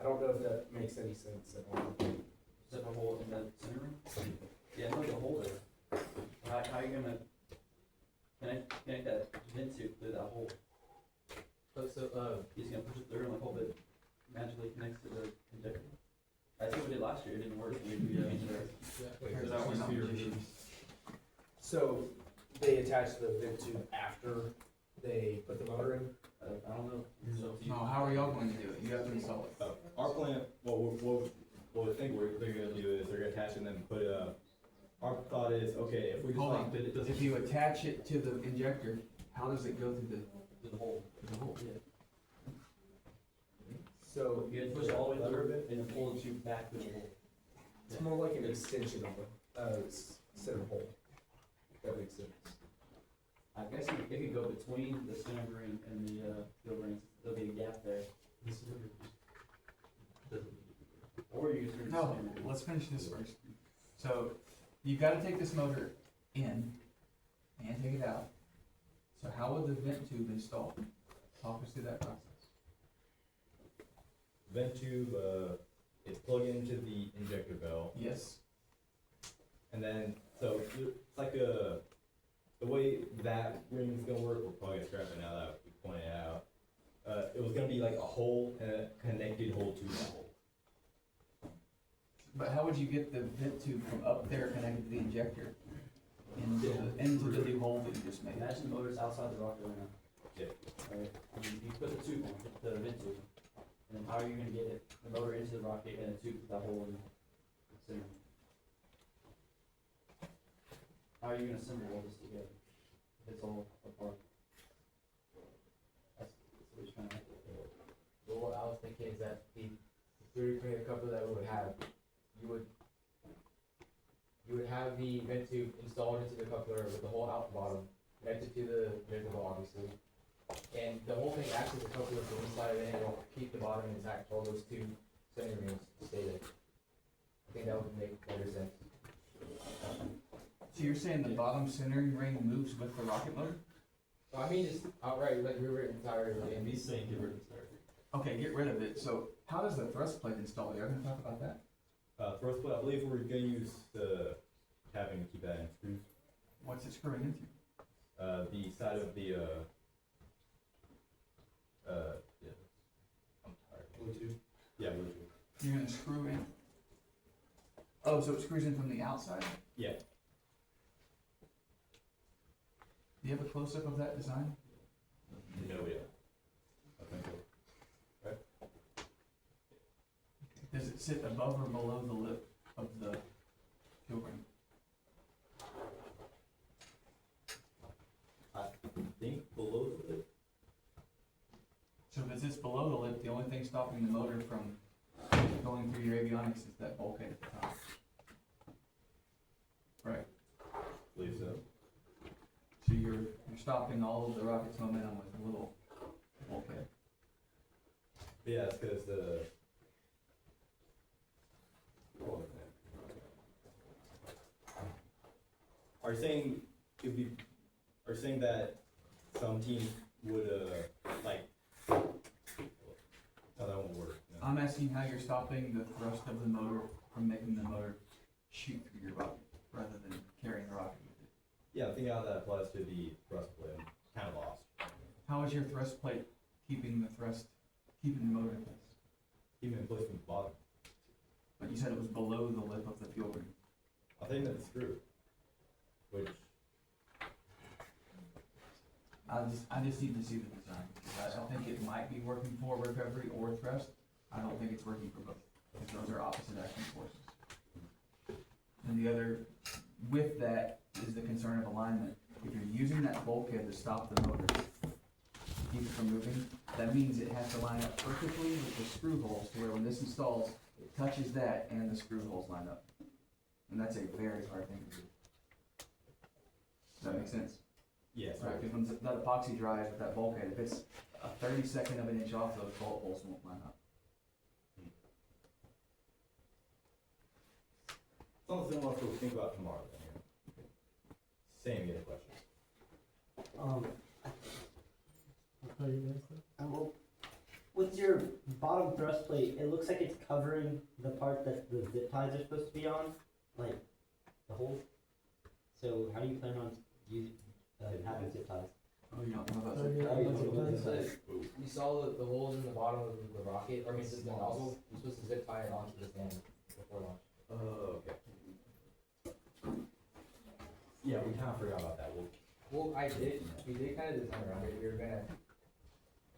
A: I don't know if that makes any sense at all.
I: Separate hole in that center ring? Yeah, it's like a hole there. How you gonna connect that vent tube through that hole? He's gonna push it through and the hole that magically connects to the injector. That's what we did last year, it didn't work. We changed it.
A: So they attach the vent tube after they put the motor in?
I: I don't know.
G: No, how are y'all going to do it? You have to install it.
O: Our plan, what we think they're gonna do is they're gonna attach it and then put our thought is, okay, if we just
G: Hold
O: like,
G: on, if you attach it to the injector, how does it go through
I: the hole.
G: the hole?
I: Yeah.
A: So
I: You had to push it all the way through and then pull the tube back through the hole.
A: it's more like an extension of the center hole. If that makes sense.
I: I guess it could go between the center ring and the field ring. There'll be a gap there. Or you can turn the
G: No,
I: center ring.
G: let's finish this first. So, you gotta take this motor in and take it out. So how would the vent tube install? Talk us through that process.
O: vent tube, it's plugged into the injector valve.
G: Yes.
O: And then, so it's like the way that ring's gonna work, we're probably gonna scrap it now that we pointed out. It was gonna be like a hole and a connected hole to that hole.
G: But how would you get the vent tube from up there connected to the injector into the new hole that you just made?
I: Imagine the motor's outside the rocket right now.
O: Yeah.
I: Alright, you put the tube on, the vent tube. And then how are you gonna get it, the motor into the rocket and a tube with that hole in the center? How are you gonna assemble all this together? If it's all apart? That's what he's trying to do.
B: But what I was thinking is that the 3D coupler that we would have, you would have the vent tube installed into the coupler with the hole out the bottom, connected to the visible obviously. And the whole thing acts as a coupler from inside and it will keep the bottom intact, all those two center rings stay there. I think that would make better sense.
G: So you're saying the bottom centering ring moves with the rocket motor?
B: So I mean just outright, like rewrite entirely.
J: And he's saying get rid of the
G: Okay, get rid of it. So how does the thrust plate install? You're gonna talk about that?
O: Thrust plate, I believe we're gonna use the tapping to keep that in screws.
G: What's it screwing into?
O: The side of the, yeah. I'm tired.
A: Bluetooth.
O: Yeah, Bluetooth.
G: You're gonna screw in. Oh, so it screws in from the outside?
O: Yeah.
G: Do you have a close-up of that design?
O: No, yeah. I think so.
G: Does it sit above or below the lip of the fuel ring?
O: I think below the lip.
G: So if it's below the lip, the only thing stopping the motor from going through your avionics is that bulkhead at the top. Right.
O: Believe so.
G: So you're stopping all of the rocket's momentum with a little bulkhead.
O: Yeah, it's because the. Are you saying it'd be? Are you saying that some teams would like? How that won't work. No.
G: I'm asking how you're stopping the thrust of the motor from making the motor shoot through your rocket rather than carrying the rocket with it.
O: Yeah, I think how that applies to the thrust plate. I'm kind of lost.
G: How is your thrust plate keeping the motor in place?
O: Even in place from the bottom.
G: But you said it was below the lip of the fuel ring.
O: I think that's true. Which.
G: I just need to see the design. I don't think it might be working for recovery or thrust. I don't think it's working for both, because those are opposite action forces. And the other, with that, is the concern of alignment.
E: if you're using that bulkhead to stop the motor, keep it from moving, that means it has to line up perfectly with the screw holes to where when this installs, it touches that and the screw holes line up. And that's a very hard thing to do. Does that make sense?
O: Yes.
E: Right, because when that epoxy dries with that bulkhead, if it's a 32nd of an inch off, those bolt holes won't line up.
O: Something similar to what we think about tomorrow then, yeah. Same, you had a question.
F: I'll tell you this.
Q: Well, with your bottom thrust plate, it looks like it's covering the part that the zip ties are supposed to be on, like the hole. So how do you plan on having zip ties?
E: Oh, you don't know about
Q: Oh,
E: zip
Q: yeah,
E: ties?
Q: that's what it says.
B: You saw the holes in the bottom of the rocket, or I mean, the nozzle, you're supposed to zip tie it onto the stand before launch.
O: Oh, okay. Yeah, we kind of forgot about that.
B: Well, we did kind of design around it, we were gonna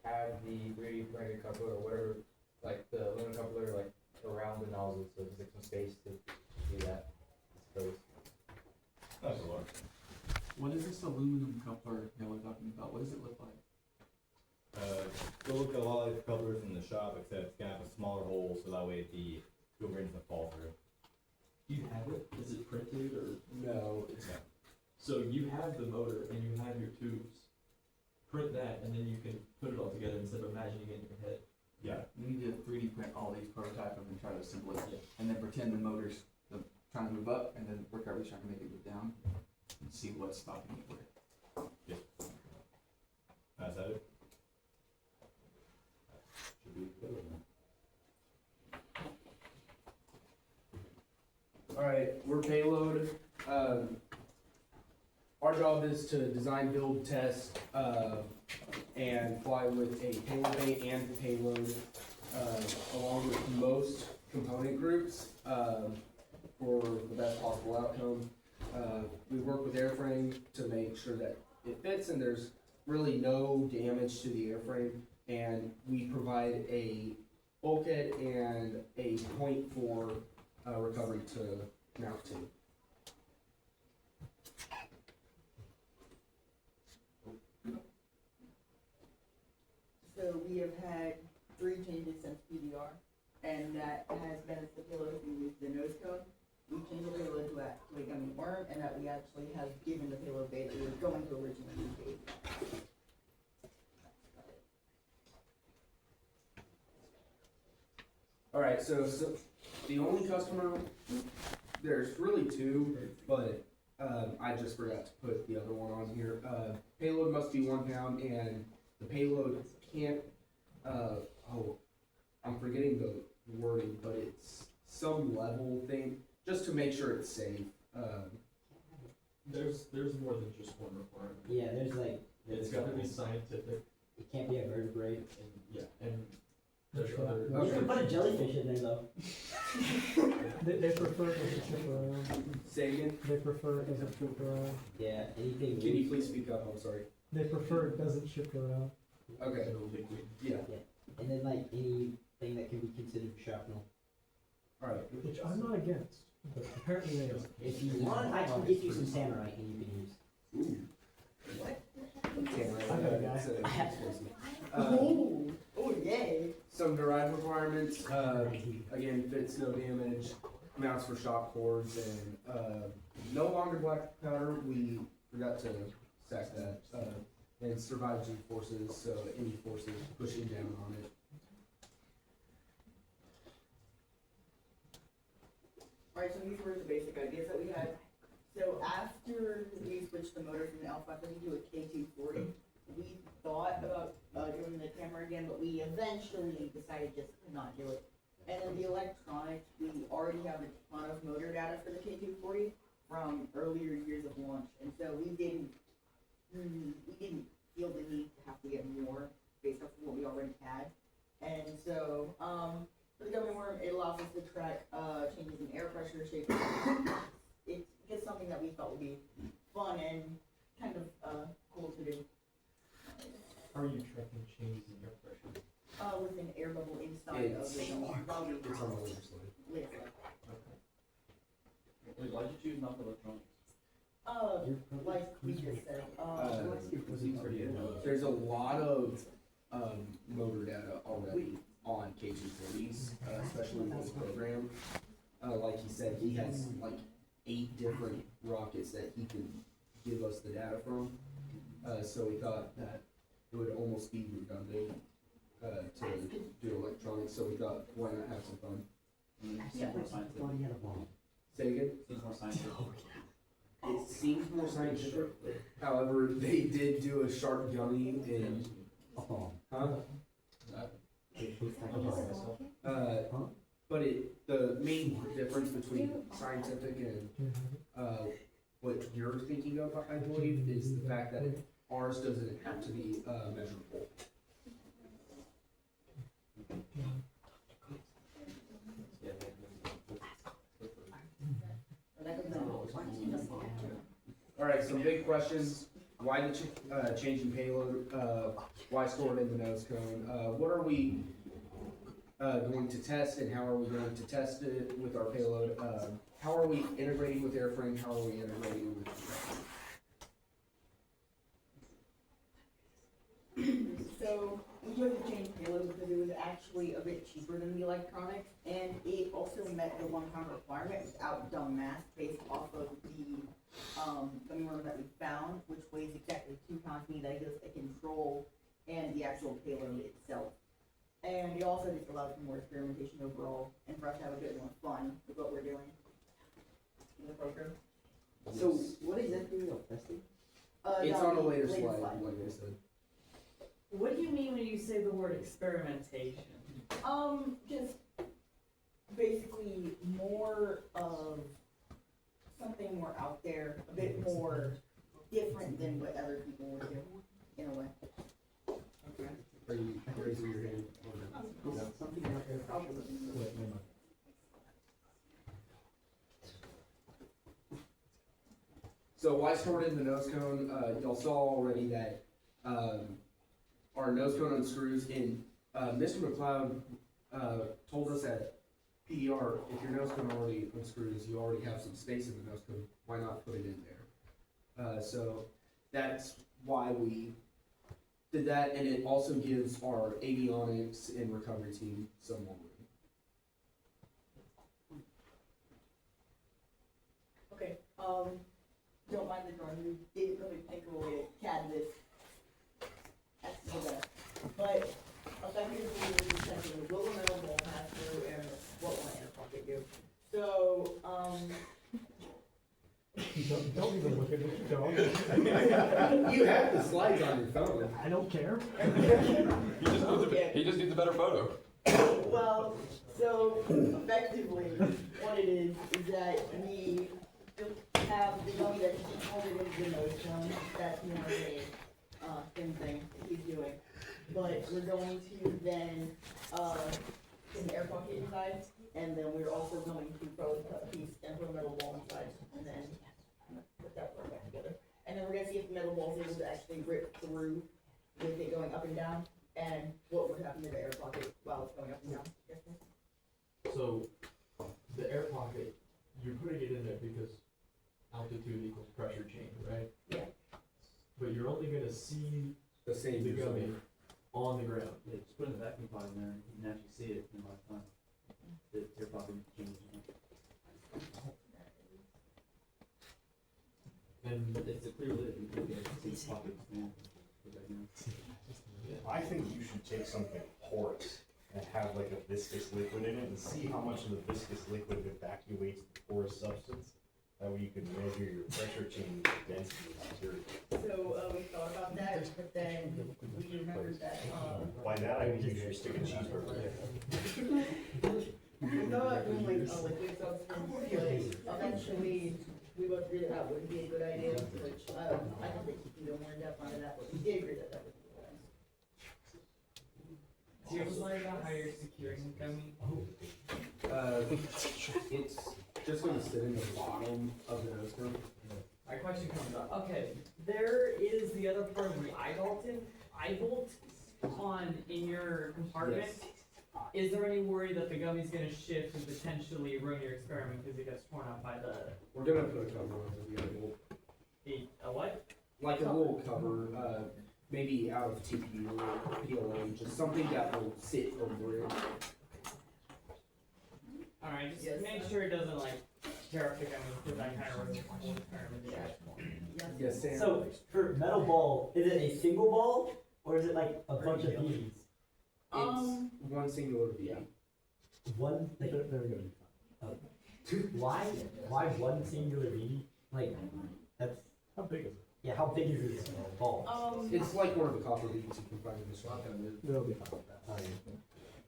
B: have the 3D printed coupler or whatever, like the aluminum coupler, like around the nozzle, so there's like some space to do that, I suppose.
O: That's a lot.
E: What is this aluminum coupler y'all are talking about? What does it look like?
O: It'll look a lot like the couplers in the shop, except it's gonna have a smaller hole, so that way the fuel grain doesn't fall through.
J: Do you have it? Is it printed or?
A: No, it's
O: Yeah.
J: So you have the motor and you have your tubes. Print that and then you can put it all together instead of imagining it in your head.
O: Yeah.
E: We need to 3D print all these, prototype them and try to assemble it, and then pretend the motor's trying to move up, and then work out trying to make it move down, and see what's stopping it where.
O: Yes. Is that it? Should be good with that.
A: Alright, we're payload. Our job is to design, build, test, and fly with a payload bay and payload, along with most component groups, for the best possible outcome. We work with airframe to make sure that it fits and there's really no damage to the airframe. And we provide a bulkhead and a point for recovery to mount to.
H: So we have had 3 changes since CDR, and that has been as the payload we use the nose cone. We changed the payload to a gummy worm, and that we actually have given the payload bay that we were going to originally use.
A: Alright, so the only customer, there's really 2, but I just forgot to put the other one on here. Payload must be 1 pound, and the payload can't, I'm forgetting the wording, but it's some level thing, just to make sure it's safe.
J: There's more than just one requirement.
Q: Yeah, there's like.
J: It's gotta be scientific.
Q: It can't be a vertebrate.
J: And there's other.
Q: You can put a jellyfish in there though.
F: They prefer it doesn't ship around.
A: Say again?
F: They prefer it doesn't ship around.
Q: Yeah, anything.
A: Can you please speak up? I'm sorry.
F: They prefer it doesn't ship around.
A: Okay. Yeah.
Q: And then like anything that can be considered shrapnel.
A: Alright.
F: Which I'm not against, but apparently they are.
Q: If you want, I can get you some Samurai and you can use.
A: Ooh. What?
F: I got a guy.
H: Oh yay!
A: Some derived requirements, again, fits, no damage, mounts for shock cords, and no longer black powder. We forgot to stack that, and survive G forces, so any forces pushing down on it.
H: Alright, so these were the basic ideas that we had. So after we switched the motor from the L550 to a K240, we thought about doing the camera again, but we eventually decided just to not do it. And then the electronics, we already have a ton of motor data for the K240 from earlier years of launch, and so we didn't feel the need to have to get more based off of what we already had. And so, for the gummy worm, it allows us to track changes in air pressure, shape. It's just something that we felt would be fun and kind of cool to do.
J: How are you tracking changes in air pressure?
H: With an air bubble inside of the gummy. While we
A: It's on the later slide.
H: later.
J: Wait, why'd you choose not electronics?
H: Like we just said,
A: There's a lot of motor data already on K240s, especially with this program. Like he said, he has like 8 different rockets that he can give us the data from. So we thought that it would almost be redundant to do electronics. So we thought, why not have some fun? Say again?
I: Seems more scientific.
A: It seems more scientific. However, they did do a shark gummy and but the main difference between scientific and what you're thinking of, I believe, is the fact that ours doesn't have to be measurable. All right, some big questions. Why the change in payload? Why store it in the nose cone? What are we going to test, and how are we going to test it with our payload? How are we integrating with airframe? How are we integrating with
H: So we chose to change payload because it was actually a bit cheaper than the electronics, and it also met the 1 pound requirement without dumb mass based off of the gummy worm that we found, which weighs exactly 2 pounds, meaning that it gives a control and the actual payload itself. And it also just allows for more experimentation overall, and for us to have a bit more fun with what we're doing in the program.
Q: So what exactly are you testing?
A: it's on a later slide, like I said.
D: What do you mean when you say the word experimentation?
H: Just basically more of something more out there, a bit more different than what other people would do, in a way.
A: Okay. Are you raising your hand?
H: Something out there probably.
A: So why store it in the nose cone? Y'all saw already that our nose cone unscrews, and Mr. McLeod told us at PDR, if your nose cone already unscrews, you already have some space in the nose cone, why not put it in there? So that's why we did that, and it also gives our avionics and recovery team some more room.
H: Okay, don't mind the drawing, we didn't really think of a way to CAD this. That's that. But effectively, we're just checking will the metal ball pass through and what will my air pocket do? So,
F: Don't even look at it, don't.
A: You have the slides on your phone.
F: I don't care.
K: He just needs a better photo.
H: well, so effectively, what it is that we have the gummy that's folded into the nose cone. That's more of a thin thing that he's doing. But we're going to then put an air pocket inside, and then we're also going to probably cut a piece and put a metal ball inside, and then put that part back together. And then we're gonna see if the metal ball is able to actually rip through with it going up and down, and what would happen to the air pocket while it's going up and down. Yes, sir?
J: So, the air pocket, you're putting it in there because altitude equals pressure change, right?
H: Yeah.
J: But you're only gonna see
A: The same
J: the gummy
A: result.
J: on the ground.
I: Yeah, just put in the vacuum pod in there, you can actually see it in a lot of time. The air pocket changes.
J: And
I: It's a clear lid, you can get the pocket expand.
O: I think you should take something porous and have like a viscous liquid in it and see how much of the viscous liquid evacuates the porous substance. That way you can measure your pressure change, density of material.
H: So, we thought about that, but then we remembered that,
O: By that I mean you should stick a cheeseburger in it.
H: we thought about doing like a liquid substance, but eventually we both agreed that wouldn't be a good idea, which, I don't think you can go more in depth onto that, but we did agree that that would be good.
D: Do you ever worry about how you're securing the gummy?
A: It's just gonna sit in the bottom of the nose cone.
D: My question comes up. Okay, there is the other part of the eye bolt on in your compartment.
A: Yes.
D: Is there any worry that the gummy's gonna shift and potentially ruin your experiment because it gets torn up by the?
A: We're gonna put a cover on the other bolt.
F: A what?
A: Like a little cover, maybe out of TPU or PLA, just something that will sit over it.
F: Alright, just make sure it doesn't like tear up the gum because I kind of
A: Yes, Sam.
Q: So for metal ball, is it a single ball or is it like a bunch of beads?
A: It's one singular bead.
Q: One, like, why one singular bead? Like, that's.
J: How big is it?
Q: Yeah, how big is this ball?
A: It's like one of the copper beads you can find in the shotgun.
F: They'll be fine with that.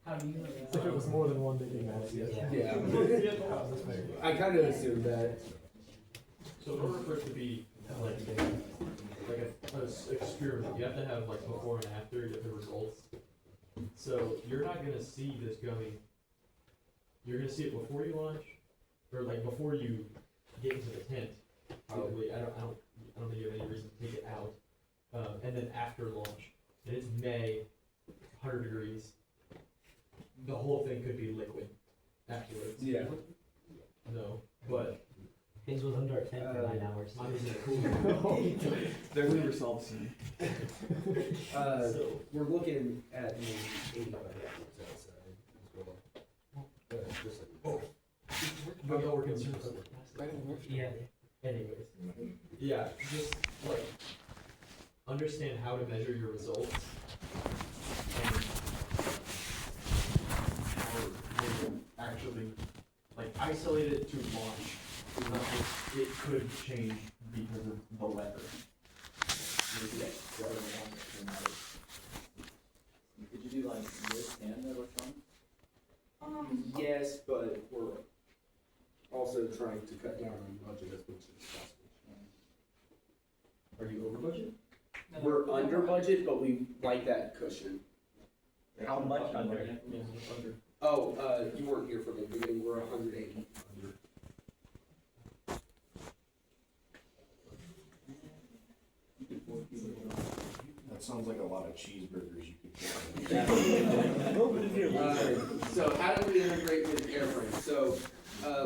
H: How do you?
F: If it was more than one, they'd be mad at you.
A: Yeah. I kind of assumed that.
J: So in order for it to be like a experiment, you have to have like before and after, you get the results. So you're not gonna see this going, you're gonna see it before you launch, or like before you get into the tent, probably. I don't think you have any reason to take it out. And then after launch, and it's May, 100 degrees, the whole thing could be liquid afterwards.
A: Yeah.
J: No, but
Q: His was under a tent for 9 hours.
J: mine was in a cooler.
K: There we were salty.
A: We're looking at maybe 85 outside as well. Just like,
J: But y'all were concerned about
Q: Yeah.
J: anyways. Yeah, just like understand how to measure your results and how you actually like isolate it to launch. It could change because of the weather.
I: Did you do like this and the electronics?
A: yes, but we're also trying to cut down on budget as much as possible.
I: Are you over budget?
A: We're under budget, but we like that cushion.
Q: How much under?
I: Under.
A: Oh, you weren't here for the beginning, we're 180 under.
O: That sounds like a lot of cheeseburgers you could
A: So how do we integrate with airframe? So,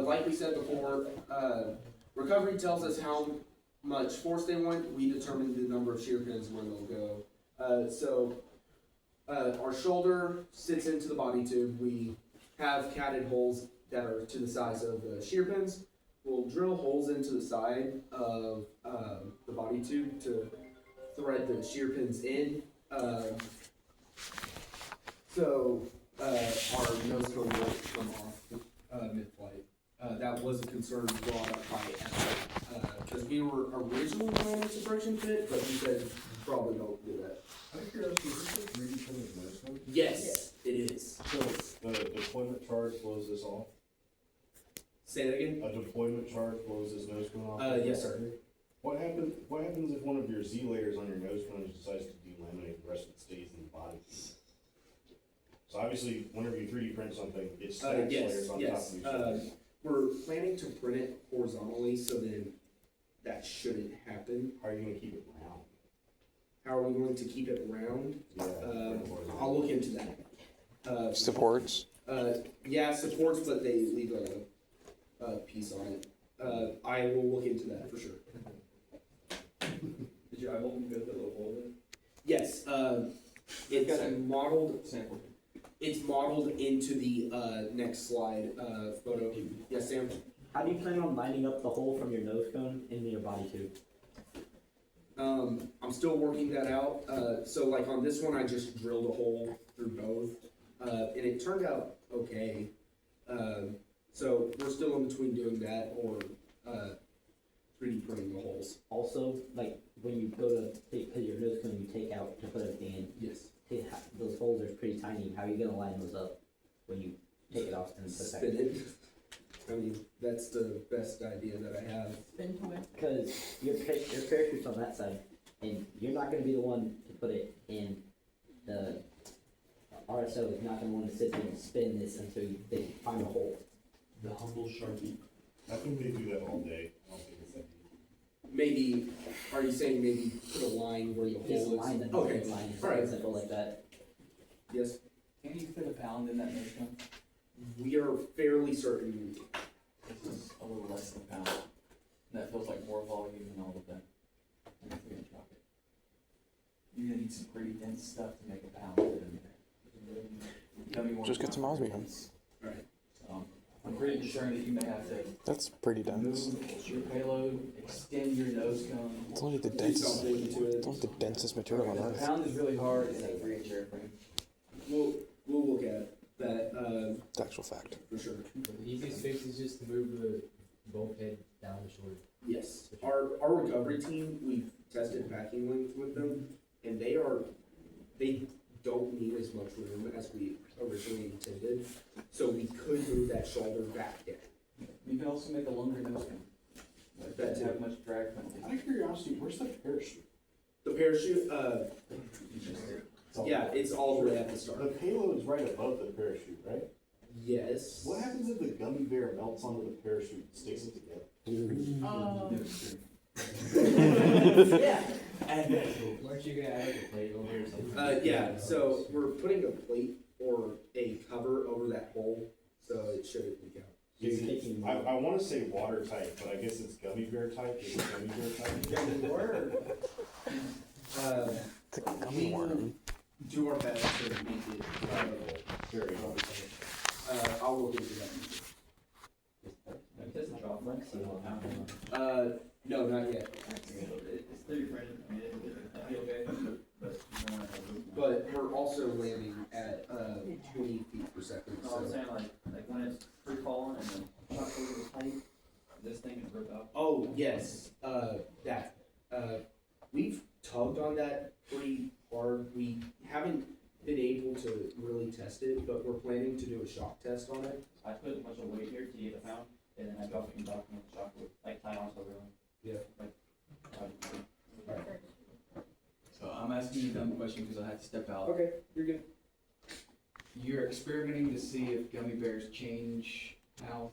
A: like we said before, recovery tells us how much force they want, we determine the number of shear pins where they'll go. Our shoulder sits into the body tube, we have catted holes that are to the size of the shear pins. We'll drill holes into the side of the body tube to thread the shear pins in. Our nose cone won't come off mid-flight. That was a concern brought up by Epic, because we were originally planning a suppression fit, but he said probably don't do that.
O: Out of curiosity, is this like 3D printed nose cone?
A: Yes, it is.
O: So the deployment charge blows this off?
A: Say that again?
O: A deployment charge blows this nose cone off?
A: Yes, sir.
O: What happens if one of your Z layers on your nose cone decides to delaminate, the rest of it stays in the body? So obviously, whenever you 3D print something, it stacks layers on top of each other.
A: We're planning to print it horizontally, so then that shouldn't happen.
O: How are you gonna keep it round?
A: How are we going to keep it round? I'll look into that.
K: Supports.
A: Yeah, supports, but they leave a piece on it. I will look into that for sure.
I: Did your eyeball go to the little hole then?
A: Yes, it's modeled. It's modeled into the next slide photo. Yes, Sam.
Q: How do you plan on lining up the hole from your nose cone into your body tube?
A: I'm still working that out. So like on this one, I just drilled a hole through both, and it turned out okay. So we're still in between doing that or 3D printing the holes.
Q: Also, like when you go to put your nose cone, you take out to put everything in.
A: Yes.
Q: Those holes are pretty tiny. How are you gonna line those up when you take it off and put it back?
A: Spin it. I mean, that's the best idea that I have.
H: Spin to it.
Q: Because your parachute's on that side, and you're not gonna be the one to put it in. The RSO is not gonna want to sit there and spin this until they find a hole.
J: The humble Sharpie.
O: I think they do that all day. I don't think it's that deep.
A: Maybe, are you saying maybe put a line where the hole
Q: Just
A: is?
Q: line them,
A: Okay,
Q: line,
A: alright.
Q: simple like that.
A: Yes,
E: Can you fit a pound in that nose cone?
A: we are fairly certain.
E: This is a little less than a pound. That feels like more volume than all of that. like a 3-inch rocket. You're gonna need some pretty dense stuff to make a pound fit in there.
R: Just get some osmium.
E: Right. So I'm pretty concerned that you may have to
R: That's pretty dense.
E: move your payload, extend your nose cone.
R: It's only the densest. It's only the densest material on
E: A
R: Earth.
E: pound is really hard in a 3-inch airframe.
A: We'll look at that,
R: The actual fact.
A: for sure.
B: The easiest fix is just to move the bulkhead down the shore.
A: Yes, our recovery team, we've tested packing length with them, and they don't need as much room as we originally intended, so we could move that shoulder back down.
E: You can also make a longer nose cone. That doesn't have much drag.
S: Out of curiosity, where's the parachute?
A: The parachute, yeah, it's all the way at the start.
S: The payload is right above the parachute, right?
A: Yes.
S: What happens if the gummy bear melts onto the parachute and sticks it together?
H: Yeah.
B: Weren't you gonna add like a plate over or something?
A: Yeah, so we're putting a plate or a cover over that hole, so it shouldn't leak out.
S: I want to say watertight, but I guess it's gummy bear type. Is it gummy bear type?
A: Gummy worm.
R: It's a gummy worm.
A: Do our best to make it very watertight. I'll look into that. No, not yet.
I: It's 30 frames. I mean, it'll be okay.
A: But we're also landing at 20 feet per second.
I: No, I'm saying like when it's free falling and the shot goes to the height, this thing is ripped out.
A: Oh, yes, that. We've tugged on that pretty hard. We haven't been able to really test it, but we're planning to do a shock test on it.
I: I put a bunch of weight here to get a pound, and then I drop it in the dock and the shock would like tie on so everyone.
A: Yeah.
E: So I'm asking you a dumb question because I had to step out.
A: Okay, you're good.
E: You're experimenting to see if gummy bears change how.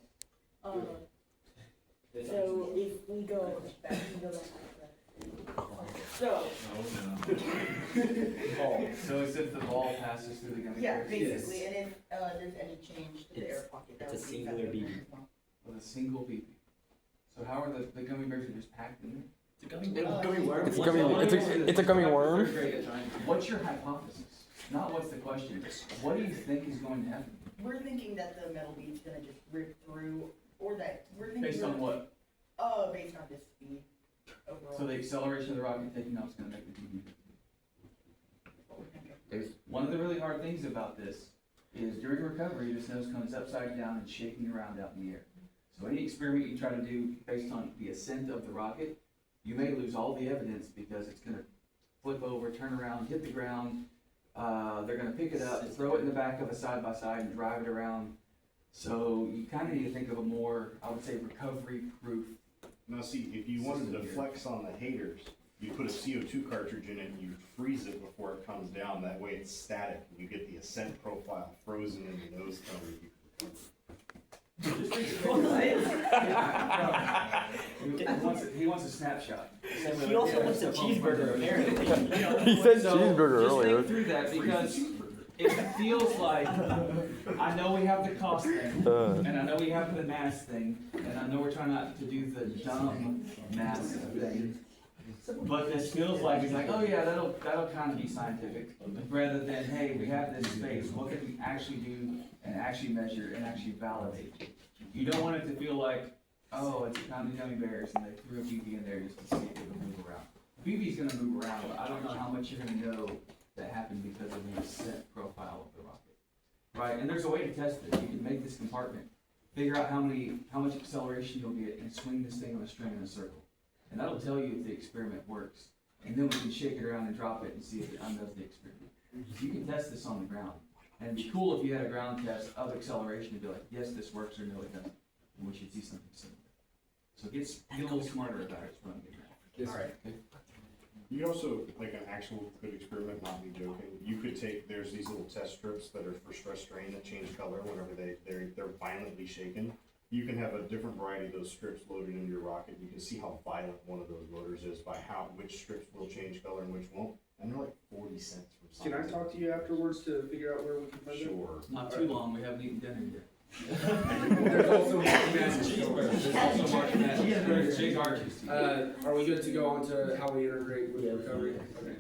H: So if we go back, so.
E: So it's if the ball passes through the gummy
H: Yeah,
E: bears?
H: basically, and if there's any change to the air pocket, that
Q: It's a
H: would be
Q: singular
H: factored
Q: BB.
H: in as well.
E: With a single BB. So how are the gummy bears are just packed in there?
Q: It's a gummy worm.
R: It's a gummy. It's a gummy worm.
E: What's your hypothesis? Not what's the question. What do you think is going to happen?
H: We're thinking that the metal bead's gonna just rip through, or that, we're thinking.
E: Based on what?
H: Based on this speed overall.
E: So the acceleration of the rocket taking off is going to make the BB. There's one of the really hard things about this is during recovery, this nose cone is upside down and shaking around out in the air. So any experiment you try to do based on the ascent of the rocket, you may lose all the evidence because it's going to flip over, turn around, hit the ground. They're going to pick it up, throw it in the back of a side-by-side and drive it around. So you kind of need to think of a more, I would say, recovery-proof.
S: Now see, if you wanted to flex on the haters, you put a CO2 cartridge in it and you freeze it before it comes down. That way it's static. You get the ascent profile frozen in the nose cone.
E: He wants a snapshot.
Q: He also wants a cheeseburger, apparently.
R: He said
E: So,
R: cheeseburger
E: just
R: earlier.
E: think through that because it feels like, I know we have the cost thing, and I know we have the mass thing, and I know we're trying not to do the dumb mass thing. But this feels like, it's like, oh yeah, that'll kind of be scientific, rather than, hey, we have this space, what can we actually do and actually measure and actually validate? You don't want it to feel like, oh, it's a pound of gummy bears and they threw a BB in there just to see if it would move around. BB's gonna move around, but I don't know how much you're gonna know that happened because of the ascent profile of the rocket. Right, and there's a way to test it. You can make this compartment, figure out how much acceleration you'll get, and swing this thing on a string in a circle. And that'll tell you if the experiment works. And then we can shake it around and drop it and see if it undoes the experiment. You can test this on the ground. And it'd be cool if you had a ground test of acceleration to be like, yes, this works, or no, it doesn't. And we should see something similar. So get a little smarter about it, is what I'm getting at.
S: Yes. All right. You could also, like an actual good experiment, not me joking, you could take, there's these little test strips that are for stress strain that change color whenever they're violently shaken. You can have a different variety of those strips loaded into your rocket. You can see how violent one of those motors is by which strips will change color and which won't. And they're like 40 cents from
A: Can I talk to you afterwards to figure out where we can find it?
S: Sure.
E: Not too long, we haven't eaten dinner yet.
A: There's also March Madness. There's also March Madness.
C: Big arches.
A: Are we good to go on to how we integrate with recovery? Okay.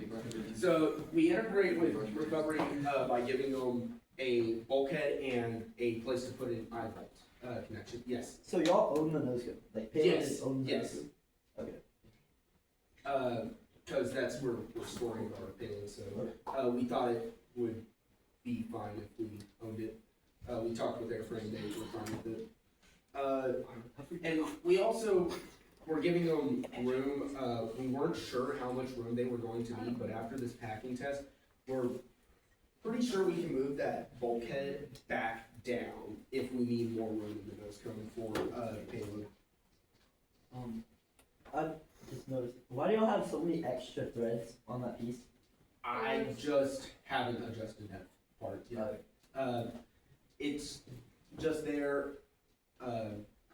A: So we integrate with recovery by giving them a bulkhead and a place to put an eyebolt connection. Yes.
Q: So y'all own the nose cone? Like Payload
A: Yes.
Q: own the
A: Yes.
Q: nose cone? Okay.
A: Because that's where we're storing our payload. So we thought it would be fine if we owned it. We talked with Airframe, they were fine with it. And we also were giving them room. We weren't sure how much room they were going to need, but after this packing test, we're pretty sure we can move that bulkhead back down if we need more room in the nose cone for payload.
Q: I just noticed, why do y'all have so many extra threads on that piece?
A: I just haven't adjusted that part yet. It's just there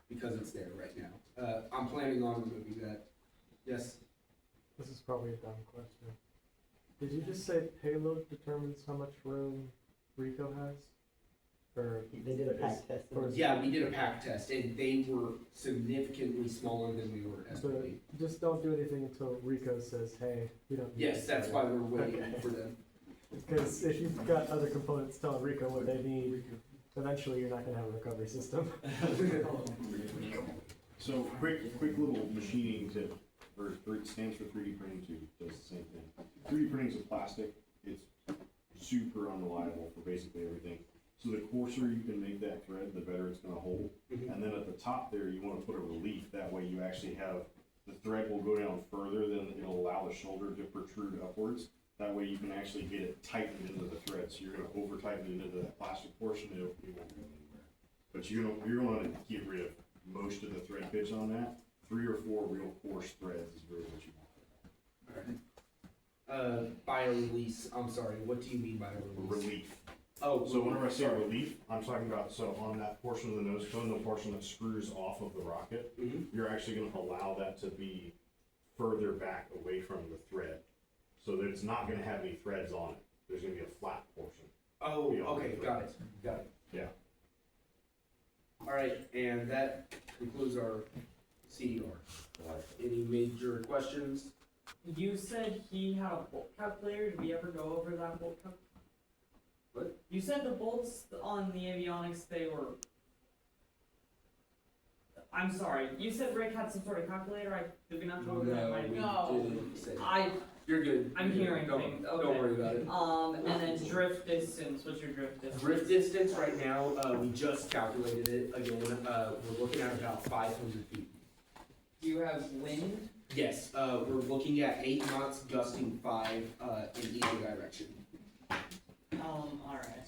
A: because it's there right now. I'm planning on removing that. Yes?
F: This is probably a dumb question. Did you just say payload determines how much room Rico has? Or
Q: They did a pack test.
A: Yeah, we did a pack test, and they were significantly smaller than we were
F: so
A: estimating.
F: just don't do anything until Rico says, hey, we don't need
A: Yes,
F: this
A: that's
F: anymore."
A: why we're waiting
F: Okay.
A: for them.
F: Because if you've got other components telling Rico what they need, eventually you're not gonna have a recovery system.
S: So quick little machining tip, stands for 3D printing too, does the same thing. 3D printing is a plastic, it's super unreliable for basically everything. So the coarser you can make that thread, the better it's gonna hold. And then at the top there, you wanna put a relief, that way you actually have, the thread will go down further, then it'll allow the shoulder to protrude upwards. That way you can actually get it tightened into the thread, so you're gonna over tighten it into that plastic portion, it won't go anywhere. But you're gonna get rid of most of the thread pitch on that. 3 or 4 real coarse threads is really what you want.
A: Bio-release, I'm sorry, what do you mean by release?
S: Relief.
A: Oh,
S: So whenever I say relief, I'm talking about, so on that portion of the nose cone, the portion that screws off of the rocket, you're actually gonna allow that to be further back away from the thread. So that it's not gonna have any threads on it. There's gonna be a flat portion.
A: Oh,
S: beyond
A: okay,
S: the
A: got
S: thread.
A: it, got it.
S: Yeah.
A: All right, and that concludes our CDR. Any major questions?
D: You said he had a bolt calculator. Did we ever go over that bolt calculator?
A: What?
D: You said the bolts on the avionics, they were. I'm sorry. You said Rick had some sort of calculator. Did we not go over that?
A: we
D: No.
A: didn't say that.
D: I.
A: You're good.
D: I'm
A: You're
D: hearing
A: good.
D: things.
A: Don't
D: Okay.
A: worry about it.
D: And then drift distance. What's your drift distance?
A: Drift distance right now, we just calculated it again. We're looking at about 500 feet.
D: Do you have wind?
A: Yes, we're looking at 8 knots, gusting 5 in either direction.
D: Alright.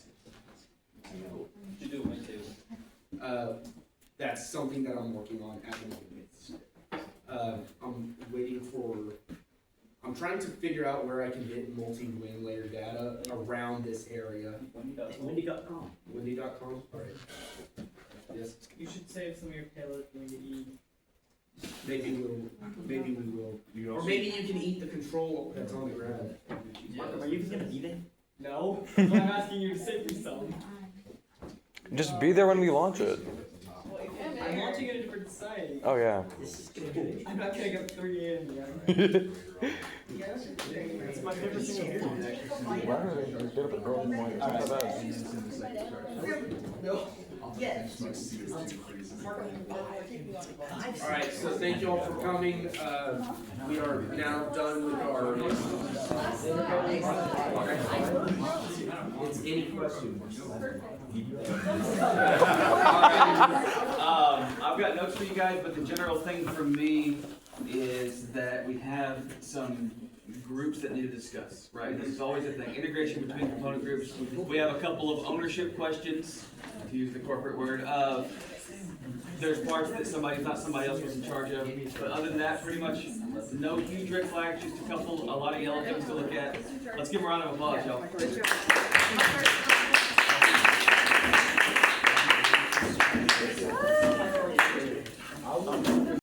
I: You do wind too.
A: That's something that I'm working on at the moment. I'm waiting for. I'm trying to figure out where I can get multi-wind layer data around this area.
Q: Windy.com.
A: Windy.com. All right. Yes.
D: You should save some of your payload for me to eat.
A: Maybe we will.
S: You
A: Or
S: also-
A: maybe you can eat the control that's on the ground.
Q: Marco, are you gonna eat it?
D: No. I'm asking you to save me some.
R: Just be there when we launch it.
D: I'm launching at a different site.
R: Oh yeah.
D: I'm not getting up 3 a.m. yet.
F: It's my favorite thing to do.
R: Why don't we just get up and roll? Like, how about that?
H: Yes.
A: All right, so thank you all for coming. We are now done with our. It's any questions.
E: I've got notes for you guys, but the general thing from me is that we have some groups that need to discuss, right? This is always a thing, integration between component groups. We have a couple of ownership questions, to use the corporate word. There's parts that somebody thought somebody else was in charge of, but other than that, pretty much no huge red flags, just a lot of yellow things to look at. Let's give them a round of applause, y'all.